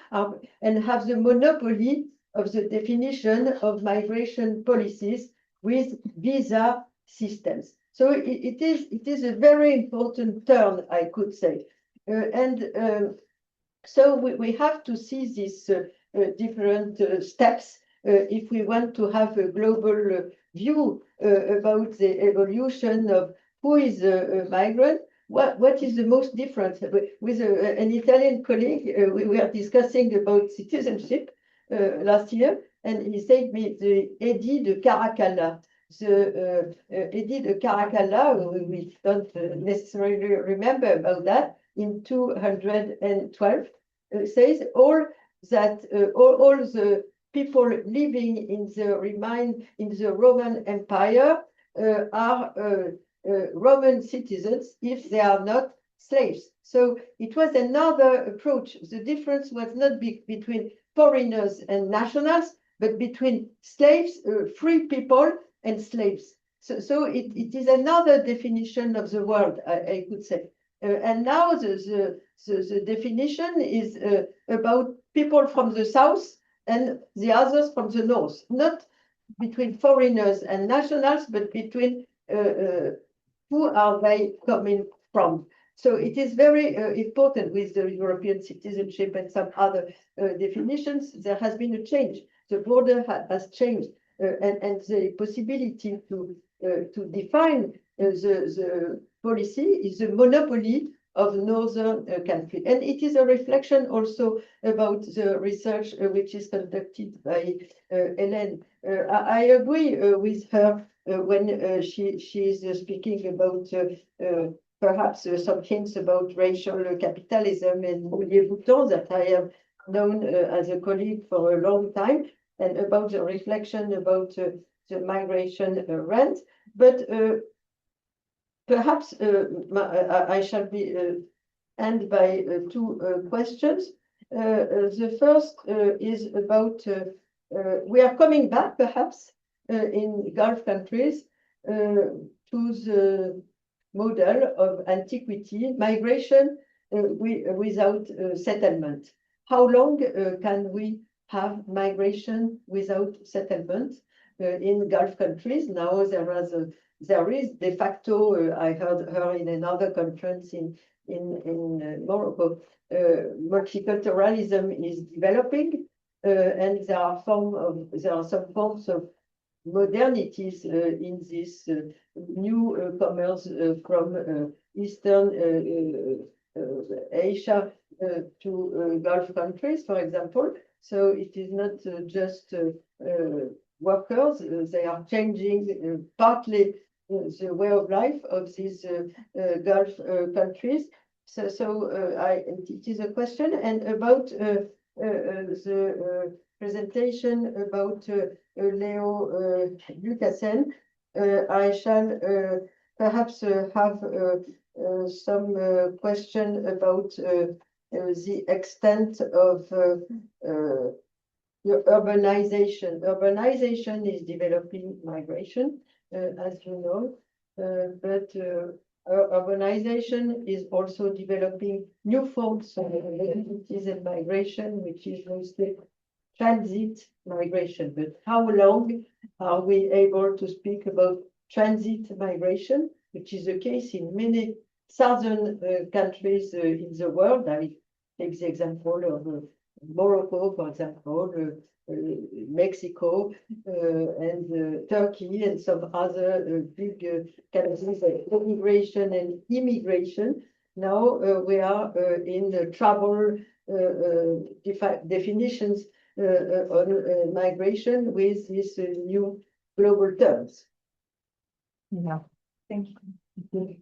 and have the monopoly of the definition of migration policies with visa systems. So it is a very important turn, I could say. So we have to see these different steps if we want to have a global view about the evolution of who is a migrant. What is the most different? With an Italian colleague, we were discussing about citizenship last year, and he said me the Edit de Caracalla. The Edit de Caracalla, we don't necessarily remember about that, in 212, says all the people living in the Roman Empire are Roman citizens if they are not slaves. So it was another approach. The difference was not between foreigners and nationals, but between slaves, free people, and slaves. So it is another definition of the world, I could say. And now the definition is about people from the south and the others from the north, not between foreigners and nationals, but between who are they coming from. So it is very important with the European citizenship and some other definitions. There has been a change. The border has changed, and the possibility to define the policy is a monopoly of northern country. And it is a reflection also about the research which is conducted by Hélène. I agree with her when she is speaking about perhaps some hints about racial capitalism and Olivier Bouton that I have known as a colleague for a long time, and about the reflection about the migration rent. But perhaps I shall be end by two questions. The first is about we are coming back perhaps in Gulf countries to the model of antiquity, migration without settlement. How long can we have migration without settlement in Gulf countries? Now there is de facto, I heard her in another conference in Morocco, multiculturalism is developing, and there are some forms of modernities in this new commerce from Eastern Asia to Gulf countries, for example. So it is not just workers, they are changing partly the way of life of these Gulf countries. So it is a question. And about the presentation about Leo Lucassen, I shall perhaps have some question about the extent of urbanization. Urbanization is developing migration, as you know, but urbanization is also developing new forms of mobilities and migration, which is mostly transit migration. But how long are we able to speak about transit migration, which is the case in many southern countries in the world? I take the example of Morocco, for example, Mexico, and Turkey, and some other big countries like immigration and immigration. Now we are in the travel definitions on migration with these new global terms. Yeah, thank you.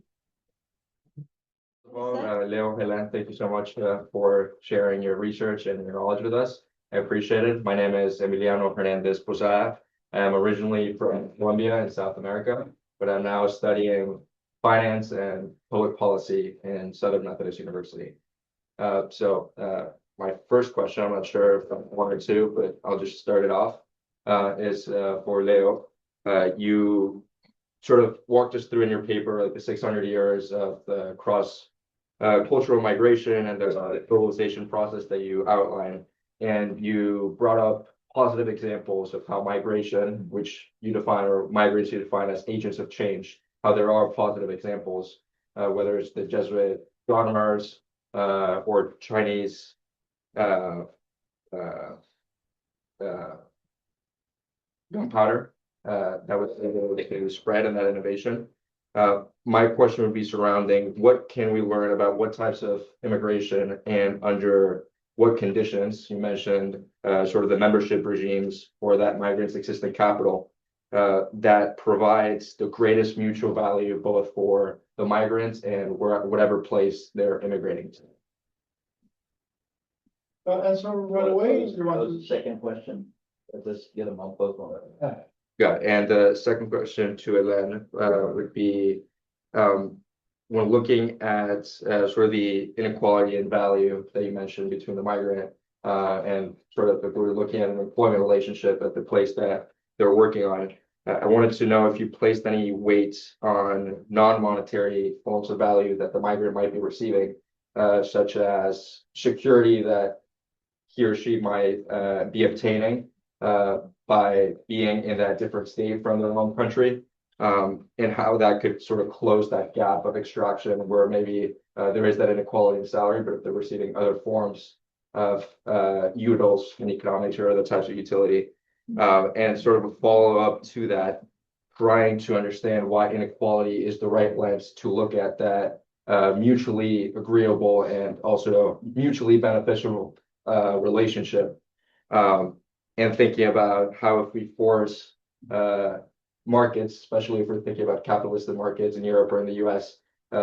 Well, Leo, Hélène, thank you so much for sharing your research and your knowledge with us. I appreciate it. My name is Emiliano Hernandez Posada. I'm originally from Colombia in South America, but I'm now studying finance and public policy in Southern Methodist University. My first question, I'm not sure if I'm one or two, but I'll just start it off, is for Leo. You sort of walked us through in your paper like the 600 years of the cultural migration and the globalization process that you outlined. And you brought up positive examples of how migration, which you define, or migrants you define as agents of change, how there are positive examples, whether it's the Jesuit astronomers or Chinese gunpowder that was able to spread in that innovation. My question would be surrounding what can we learn about what types of immigration and under what conditions. You mentioned sort of the membership regimes for that migrants' existing capital that provides the greatest mutual value both for the migrants and whatever place they're immigrating to. Answer right away. You want That was to- the second question. Let's get them on both on it. Yeah, and the second question to Hélène would be when looking at sort of the inequality in value that you mentioned between the migrant and sort of if we're looking at an employment relationship at the place that they're working on, I wanted to know if you placed any weight on non-monetary forms of value that the migrant might be receiving, such as security that he or she might be obtaining by being in that different state from their home country, and how that could sort of close that gap of extraction where maybe there is that inequality in salary, but if they're receiving other forms of utils in economics or other types of utility, and sort of a follow-up to that, trying to understand why inequality is the right lens to look at that mutually agreeable and also mutually beneficial relationship. And thinking about how if we force markets, especially if we're thinking about capitalistic markets in Europe or in the US,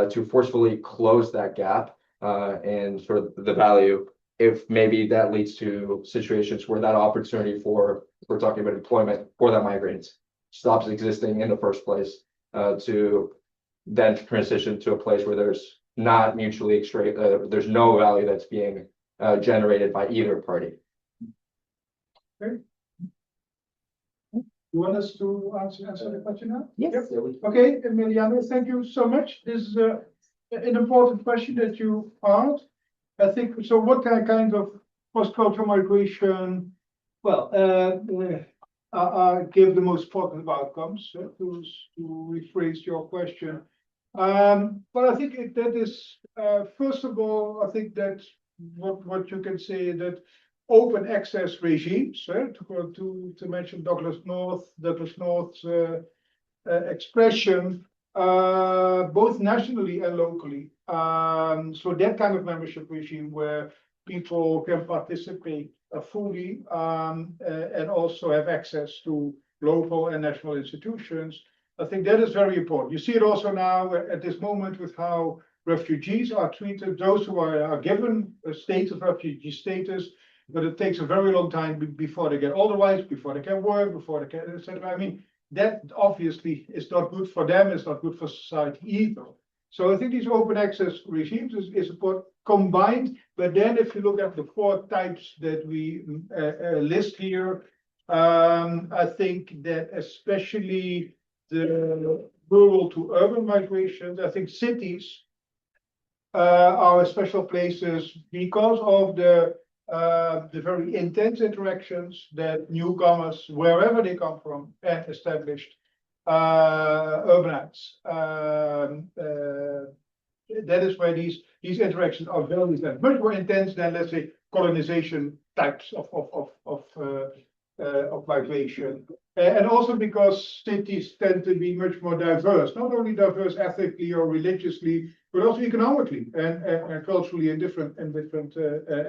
to forcefully close that gap and sort of the value, if maybe that leads to situations where that opportunity for, if we're talking about employment for that migrants, stops existing in the first place, to then transition to a place where there's not mutually there's no value that's being generated by either party. You want us to answer the question now? Yes. Yep. Okay, Emiliano, thank you so much. This is an important question that you asked. I think so. What kind of cross-cultural migration? Well, give the most positive outcomes to rephrase your question. But I think that is first of all, I think that what you can say that open access regimes, to mention Douglas North's expression, both nationally and locally. So that kind of membership regime where people can participate fully and also have access to local and national institutions. I think that is very important. You see it also now at this moment with how refugees are treated, those who are given a state of refugee status, but it takes a very long time before they get all the rights, before they can work, before they can, etc. I mean, that obviously is not good for them, it's not good for society either. So I think these open access regimes is important combined, but then if you look at the 4 types that we list here, I think that especially the rural to urban migrations. I think cities are special places because of the very intense interactions that newcomers, wherever they come from, and established urbanites. That is where these interactions are very intense, much more intense than, let's say, colonization types of migration. And also because cities tend to be much more diverse, not only diverse ethnically or religiously, but also economically and culturally in different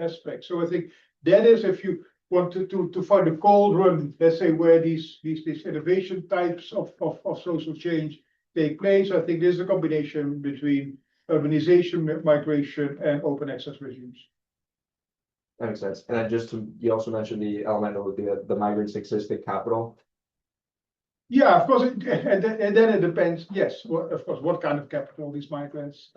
aspects. So I think that is, if you want to find a cauldron, let's say, where these innovation types of social change take place, I think there's a combination between urbanization, migration, and open access regimes. That makes sense. And then you also mentioned the element of the migrants' existing capital. Yeah, of course, and then it depends, yes, of course, what kind of capital these migrants,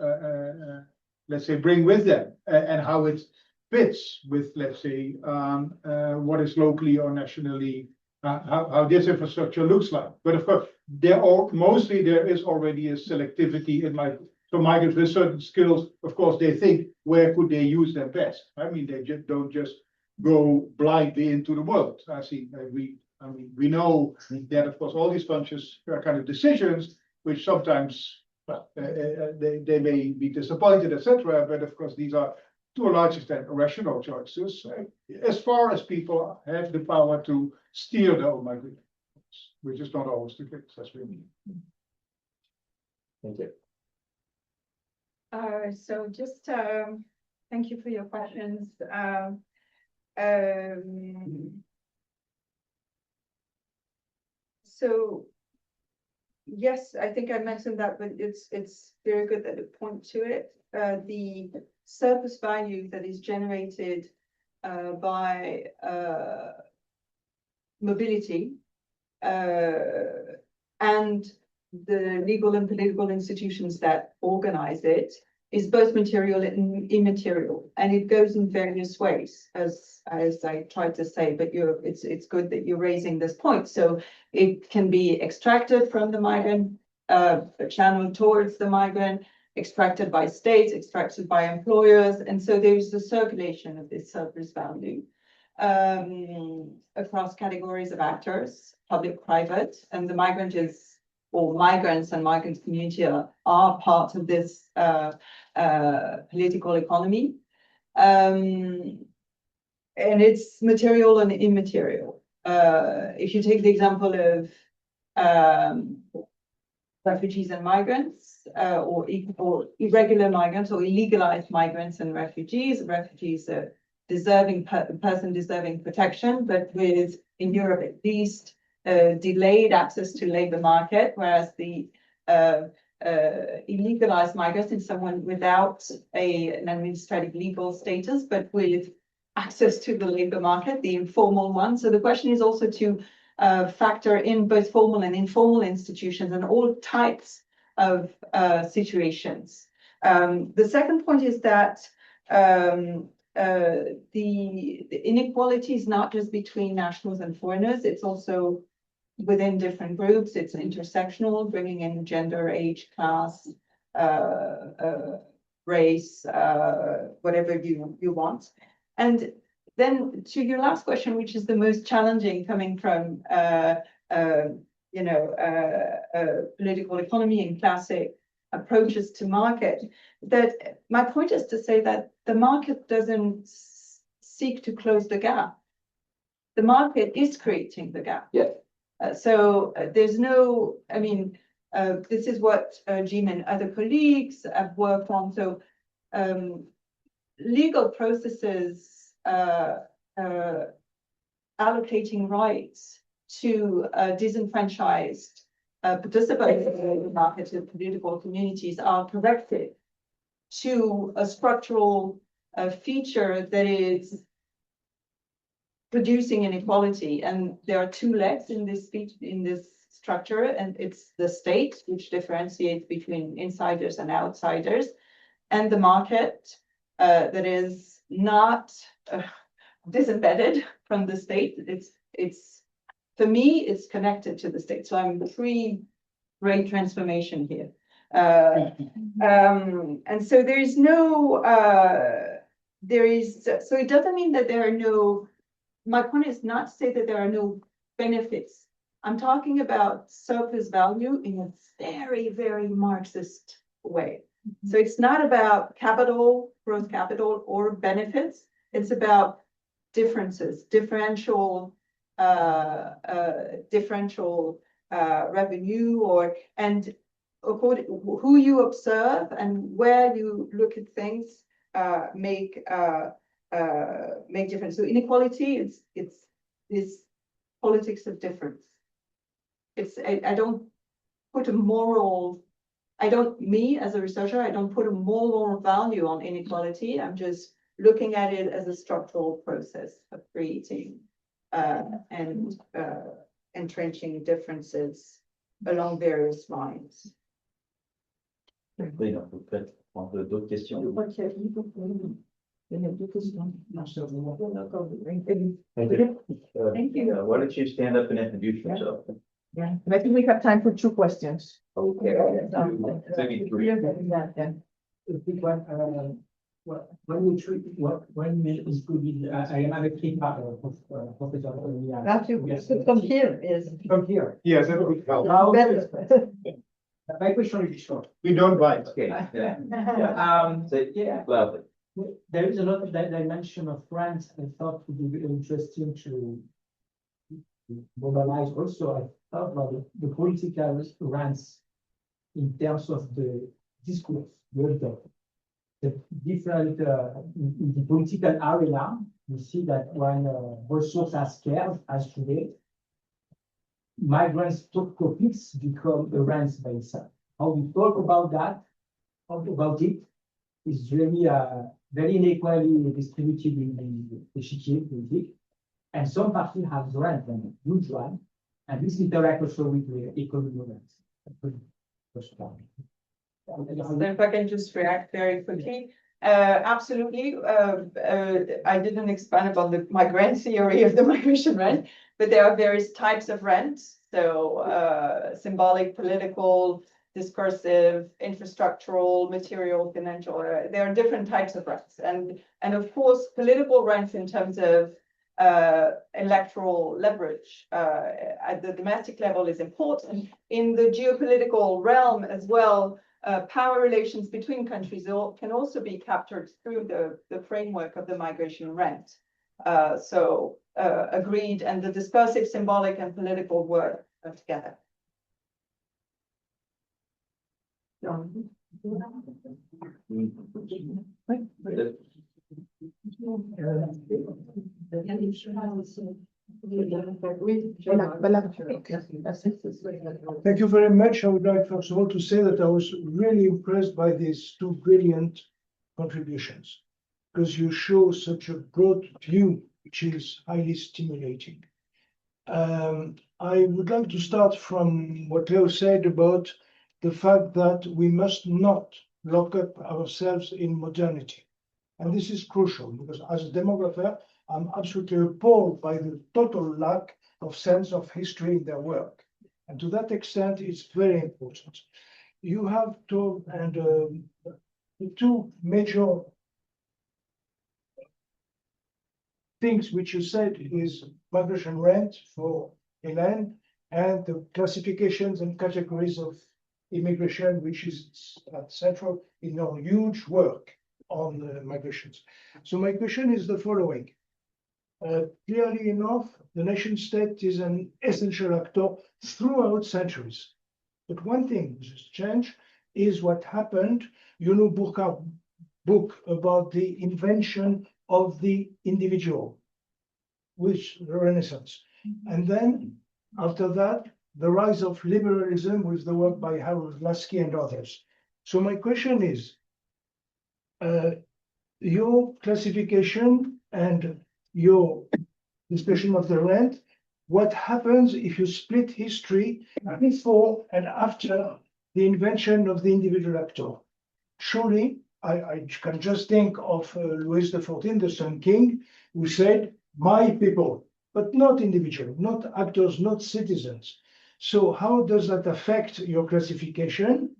let's say, bring with them, and how it fits with, let's say, what is locally or nationally, how this infrastructure looks like. But of course, mostly there is already a selectivity in so migrants with certain skills, of course, they think, where could they use them best? I mean, they don't just go blindly into the world. We know that, of course, all these bunches are kind of decisions, which sometimes, well, they may be disappointed, etc. But of course, these are, to a large extent, rational choices, as far as people have the power to steer their own migration, which is not always the case, as we mean. Thank you. So just thank you for your questions. So yes, I think I mentioned that, but it's very good that you point to it. The surplus value that is generated by mobility and the legal and political institutions that organize it is both material and immaterial, and it goes in various ways, as I tried to say. But it's good that you're raising this point. So it can be extracted from the migrant, channeled towards the migrant, extracted by states, extracted by employers, and so there's the circulation of this surplus value across categories of actors, public, private, and the migrants and migrant community are part of this political economy. And it's material and immaterial. If you take the example of refugees and migrants, or irregular migrants or illegalized migrants and refugees are person deserving protection, but with, in Europe at least, delayed access to labor market, whereas the illegalized migrants is someone without an administrative legal status, but with access to the labor market, the informal one. So the question is also to factor in both formal and informal institutions and all types of situations. The second point is that the inequality is not just between nationals and foreigners, it's also within different groups. It's intersectional, bringing in gender, age, class, race, whatever you want. And then to your last question, which is the most challenging, coming from political economy and classic approaches to market, that my point is to say that the market doesn't seek to close the gap. The market is creating the gap. Yeah. So there's no, this is what Jim and other colleagues have worked on. So legal processes allocating rights to disenfranchised participants in the market and political communities are corrected to a structural feature that is producing inequality. And there are two legs in this structure, and it's the state, which differentiates between insiders and outsiders, and the market that is not disembedded from the state. It's for me, it's connected to the state. So I'm great transformation here. And so there is no, so it doesn't mean that there are no, my point is not to say that there are no benefits. I'm talking about surplus value in a very, very Marxist way. So it's not about capital, growth capital, or benefits. It's about differences, differential revenue, and according who you observe and where you look at things make difference. So inequality, it's politics of difference. I don't put a moral. Me as a researcher, I don't put a moral value on inequality. I'm just looking at it as a structural process of creating and entrenching differences along various lines. Oui, donc, peut-être prendre d'autres questions. Thank you. Why don't you stand up and introduce yourself? Yeah, and I think we have time for 2 questions. Okay. Maybe 3. Yeah. A big one, when we treat, when we included, I am a key partner of Professor. Matthew, from here is. From here. Yes, that would help. Now, Better. my question is short. We don't bite. Okay. Yeah. Say, Yeah. loudly. There is a lot of that dimension of rent. I thought would be really interesting to mobilize also. I thought about the political rents in terms of the discourse, the different in the political arena. We see that when resources are scarce, as today, migrants topics become the rents by itself. How we talk about that, about it, is really very unequally distributed in the Chiquet politique. And some parties have rent, and huge one, and this interacts also with the economic rents. Then if I can just react very quickly. Absolutely. I didn't expand upon the migrant theory of the migration rent, but there are various types of rent. So symbolic, political, discursive, infrastructural, material, financial. There are different types of rents. And of course, political rents in terms of electoral leverage at the domestic level is important. In the geopolitical realm as well, power relations between countries can also be captured through the framework of the migration rent. So agreed, and the discursive, symbolic, and political work together. Thank you very much. I would like first of all to say that I was really impressed by these 2 brilliant contributions, because you show such a broad view, which is highly stimulating. I would like to start from what Leo said about the fact that we must not lock up ourselves in modernity. And this is crucial, because as a demographer, I'm absolutely appalled by the total lack of sense of history in their work. And to that extent, it's very important. You have to, and the 2 major things which you said is migration rent for Hélène, and the classifications and categories of immigration, which is central in your huge work on migrations. So my question is the following. Clearly enough, the nation state is an essential actor throughout centuries. But one thing which has changed is what happened, Burkhardt book about the invention of the individual, which the Renaissance. And then after that, the rise of liberalism with the work by Harold Lasky and others. So my question is, your classification and your discussion of the rent, what happens if you split history before and after the invention of the individual actor? Surely, I can just think of Louis XIV, the Sun King, who said, my people, but not individual, not actors, not citizens. So how does that affect your classification?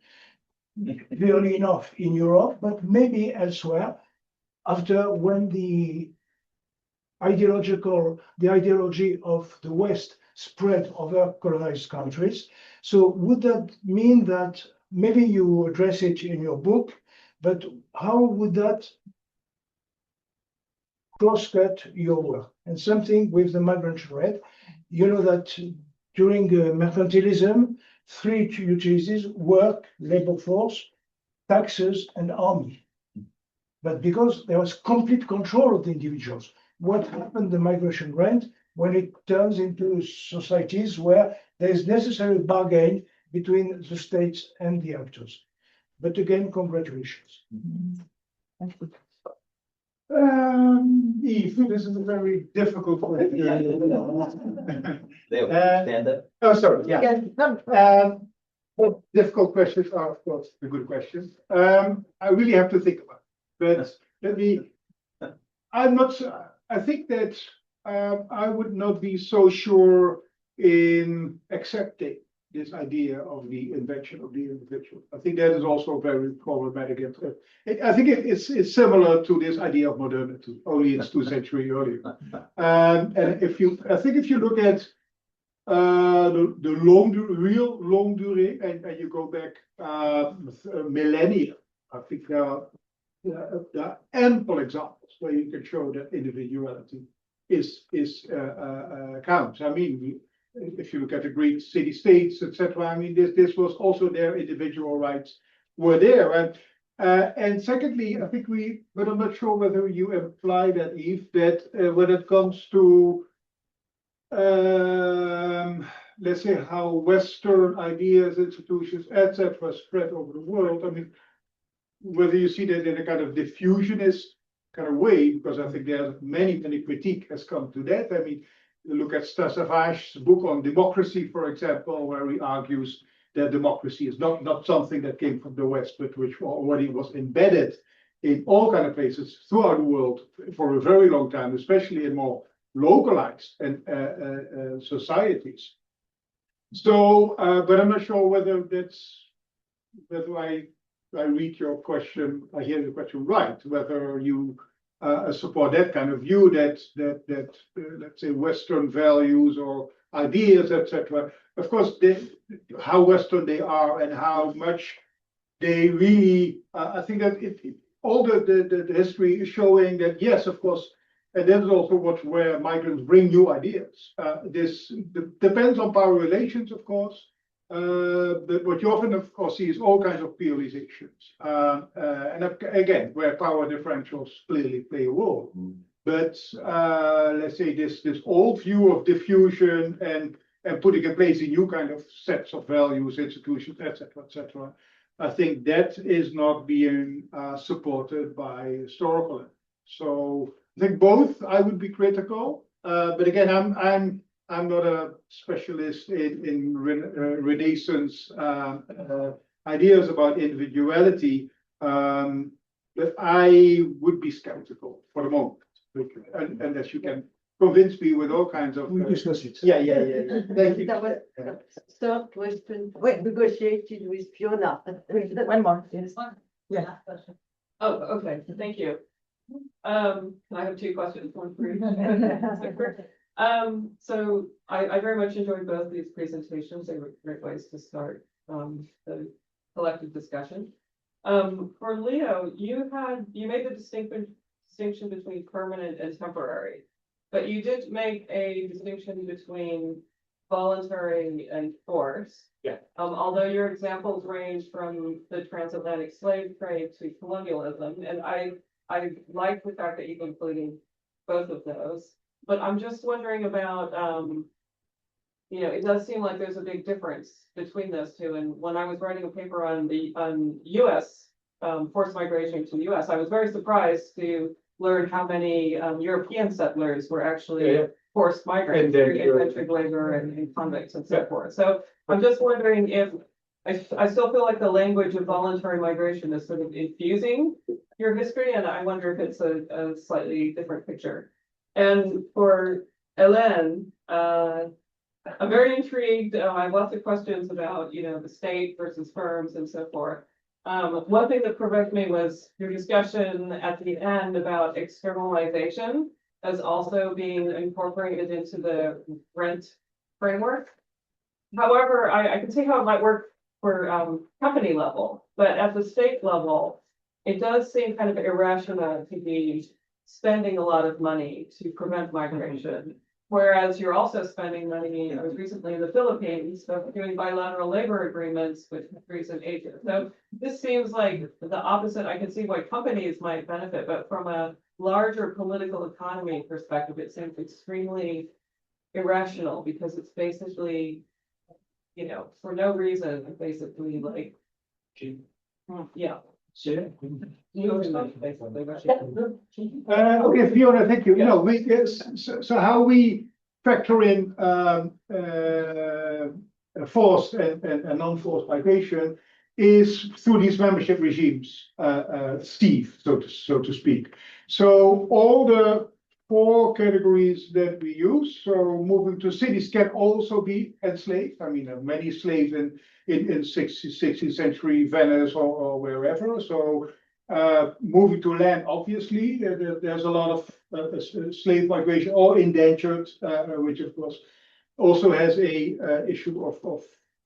Clearly enough in Europe, but maybe elsewhere, after when the ideology of the West spread over colonized countries. So would that mean that maybe you address it in your book, but how would that cross-cut your work? And something with the migrant red, you know that during mercantilism, three utilities: work, labor force, taxes, and army. But because there was complete control of the individuals, what happened the migration rent when it turns into societies where there is necessary bargain between the states and the actors? But again, congratulations. Thank you. Yves, this is a very difficult question. Leo, stand up. Oh, sorry, yeah. Yes, no, Well, difficult questions are, of course, the good questions. I really have to think about it. But let me, I'm not, I think that I would not be so sure in accepting this idea of the invention of the individual. I think that is also very problematic. I think it's similar to this idea of modernity, only it's 2 centuries earlier. And I think if you look at the real long durée, and you go back millennia, I think there are ample examples where you can show that individuality is counts. I mean, if you look at the Greek city-states, etc., I mean, this was also their individual rights were there. And secondly, I think but I'm not sure whether you imply that, Yves, that when it comes to let's say how Western ideas, institutions, etc., spread over the world. I mean, whether you see that in a kind of diffusionist kind of way, because I think there's many critique has come to that. I mean, look at Stasavash's book on democracy, for example, where he argues that democracy is not something that came from the West, but which already was embedded in all kind of places throughout the world for a very long time, especially in more localized and societies. So, but I'm not sure whether I read your question, I hear the question right, whether you support that kind of view that let's say Western values or ideas, etc. Of course, how Western they are and how much they really, I think that all the history is showing that yes, of course. And that is also where migrants bring new ideas. This depends on power relations, of course. But what you often, of course, see is all kinds of peolizations. And again, where power differentials clearly play a role. But let's say this old view of diffusion and putting in place a new kind of sets of values, institutions, etc. I think that is not being supported by historical evidence. So I think both I would be critical, but again, I'm not a specialist in Renaissance ideas about individuality, but I would be skeptical for the moment, unless you can convince me with all kinds of. We'll discuss it. Yeah. Thank you. That was the third question negotiated with Fiona. one more, yes. Yeah. Oh, okay, thank you. I have 2 questions, one for you. So I very much enjoyed both these presentations. They were great ways to start the collective discussion. For Leo, you made the distinction between permanent and temporary, but you did make a distinction between voluntary and forced. Yeah. Although your examples range from the transatlantic slave trade to colonialism, and I like the fact that you've included both of those, but I'm just wondering about, it does seem like there's a big difference between those two. And when I was writing a paper on U.S. Forced migration to the U.S., I was very surprised to learn how many European settlers were actually forced migrants through indentured labor and convicts and so forth. So I'm just wondering if I still feel like the language of voluntary migration is sort of infusing your history, and I wonder if it's a slightly different picture. And for Hélène, I'm very intrigued. I have lots of questions about, the state versus firms and so forth. One thing that provoked me was your discussion at the end about externalization as also being incorporated into the rent framework. However, I can see how it might work for company level, but at the state level, it does seem kind of irrational to be spending a lot of money to prevent migration. Whereas you're also spending money, I was recently in the Philippines, doing bilateral labor agreements with countries in Asia. So this seems like the opposite. I can see why companies might benefit, but from a larger political economy perspective, it seems extremely irrational because it's basically, for no reason, basically like, yeah. Okay, Fiona, thank you. No, so how we factor in forced and non-forced migration is through these membership regimes, Steve, so to speak. So all the 4 categories that we use, so moving to cities can also be enslaved. I mean, many slaves in 16th century Venice or wherever. So moving to land, obviously, there's a lot of slave migration or indentured, which of course also has a issue of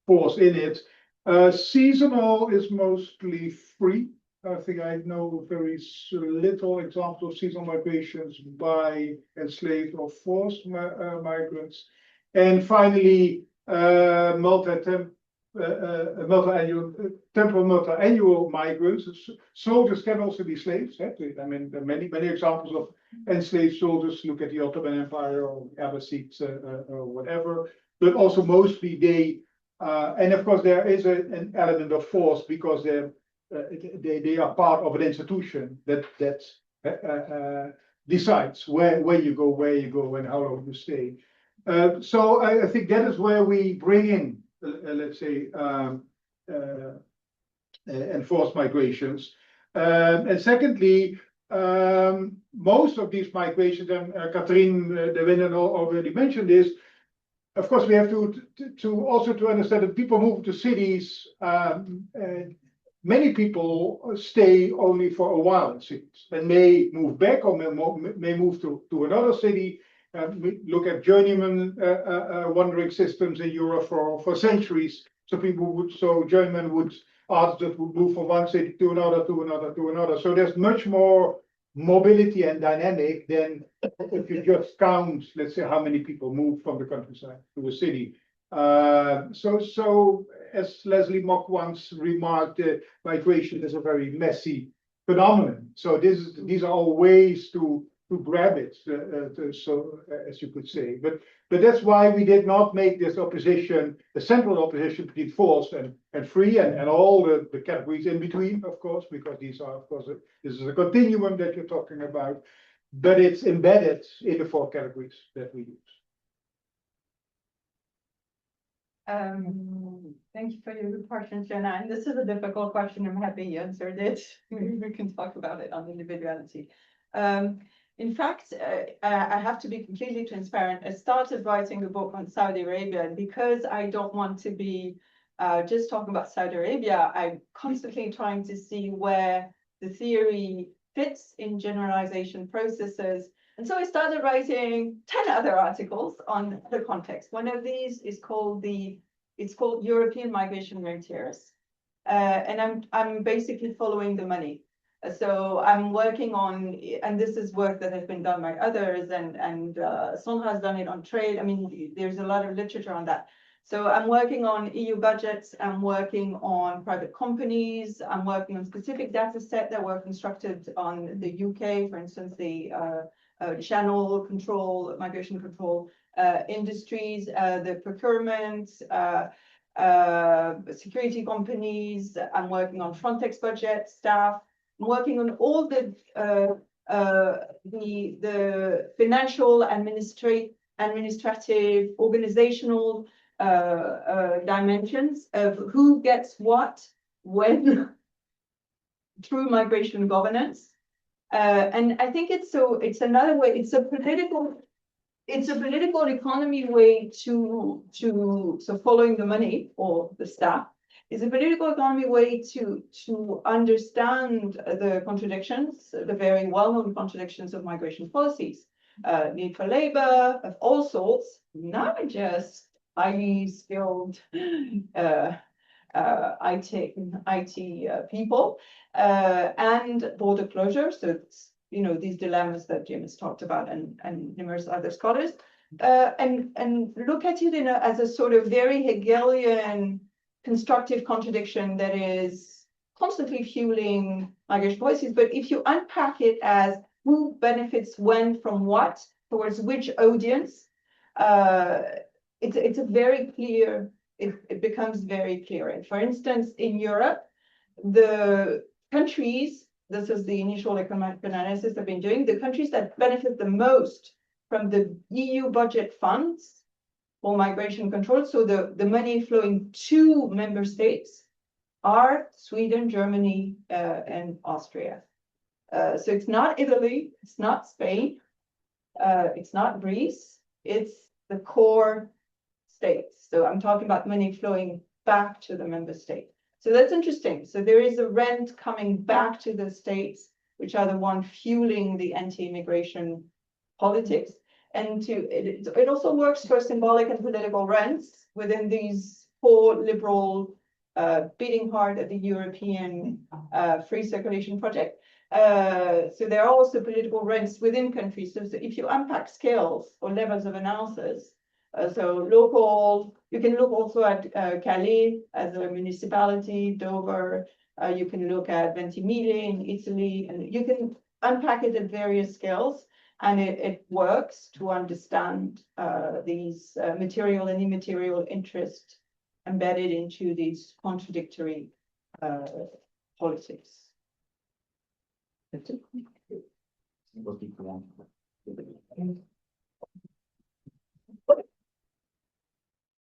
force in it. Seasonal is mostly free. I think I know very little examples of seasonal migrations by enslaved or forced migrants. And finally, multi-annual migrants. Soldiers can also be slaves. I mean, there are many examples of enslaved soldiers. Look at the Ottoman Empire or Abbasids or whatever. But also mostly they, and of course there is an element of force because they are part of an institution that decides where you go, and how long you stay. So I think that is where we bring in, let's say, enforced migrations. And secondly, most of these migrations, and Catherine de Wenden already mentioned this. Of course, we have to also understand that people move to cities. Many people stay only for a while in cities and may move back or may move to another city. We look at journeyman wandering systems in Europe for centuries. So journeymen would move from one city to another, to another, to another. So there's much more mobility and dynamic than if you just count, let's say, how many people move from the countryside to a city. So as Leslie Mock once remarked, migration is a very messy phenomenon. So these are all ways to grab it, so as you could say. But that's why we did not make this opposition, the central opposition between forced and free, and all the categories in between, of course, because these are, of course, this is a continuum that you're talking about, but it's embedded in the 4 categories that we use. Thank you for your good question, Jenna. And this is a difficult question. I'm happy you answered it. We can talk about it on individuality. In fact, I have to be completely transparent. I started writing a book on Saudi Arabia, and because I don't want to be just talking about Saudi Arabia, I'm constantly trying to see where the theory fits in generalization processes. And so I started writing 10 other articles on the context. One of these is called European Migration Frontiers. And I'm basically following the money. So I'm working on, and this is work that has been done by others, and Son has done it on trade. I mean, there's a lot of literature on that. So I'm working on EU budgets, I'm working on private companies, I'm working on specific data set that were constructed on the UK, for instance, the channel control, migration control industries, the procurement, security companies. I'm working on Frontex budget, staff. I'm working on all the financial, administrative, organizational dimensions of who gets what, when, through migration governance. And I think it's another way, it's a political it's a political economy way to, so following the money or the staff is a political economy way to understand the contradictions, the very well-known contradictions of migration policies. Need for labor of all sorts, not just highly skilled IT people, and border closure. So it's, you know, these dilemmas that Jim has talked about and numerous other scholars, and look at it as a sort of very Hegelian constructive contradiction that is constantly fueling migration policies. But if you unpack it as who benefits when from what, towards which audience, it's a very clear, it becomes very clear. And for instance, in Europe, the countries, this is the initial economic analysis I've been doing, the countries that benefit the most from the EU budget funds for migration control, so the money flowing to member states, are Sweden, Germany, and Austria. So it's not Italy, it's not Spain, it's not Greece, it's the core states. So I'm talking about money flowing back to the member state. So that's interesting. So there is a rent coming back to the states, which are the one fueling the anti-immigration politics. And it also works for symbolic and political rents within these poor liberal beating heart of the European free circulation project. So there are also political rents within countries. So if you unpack scales or levels of analysis, so local, you can look also at Calais as a municipality, Dover, you can look at Ventimiglia in Italy, and you can unpack it at various scales, and it works to understand these material and immaterial interests embedded into these contradictory politics. That's it.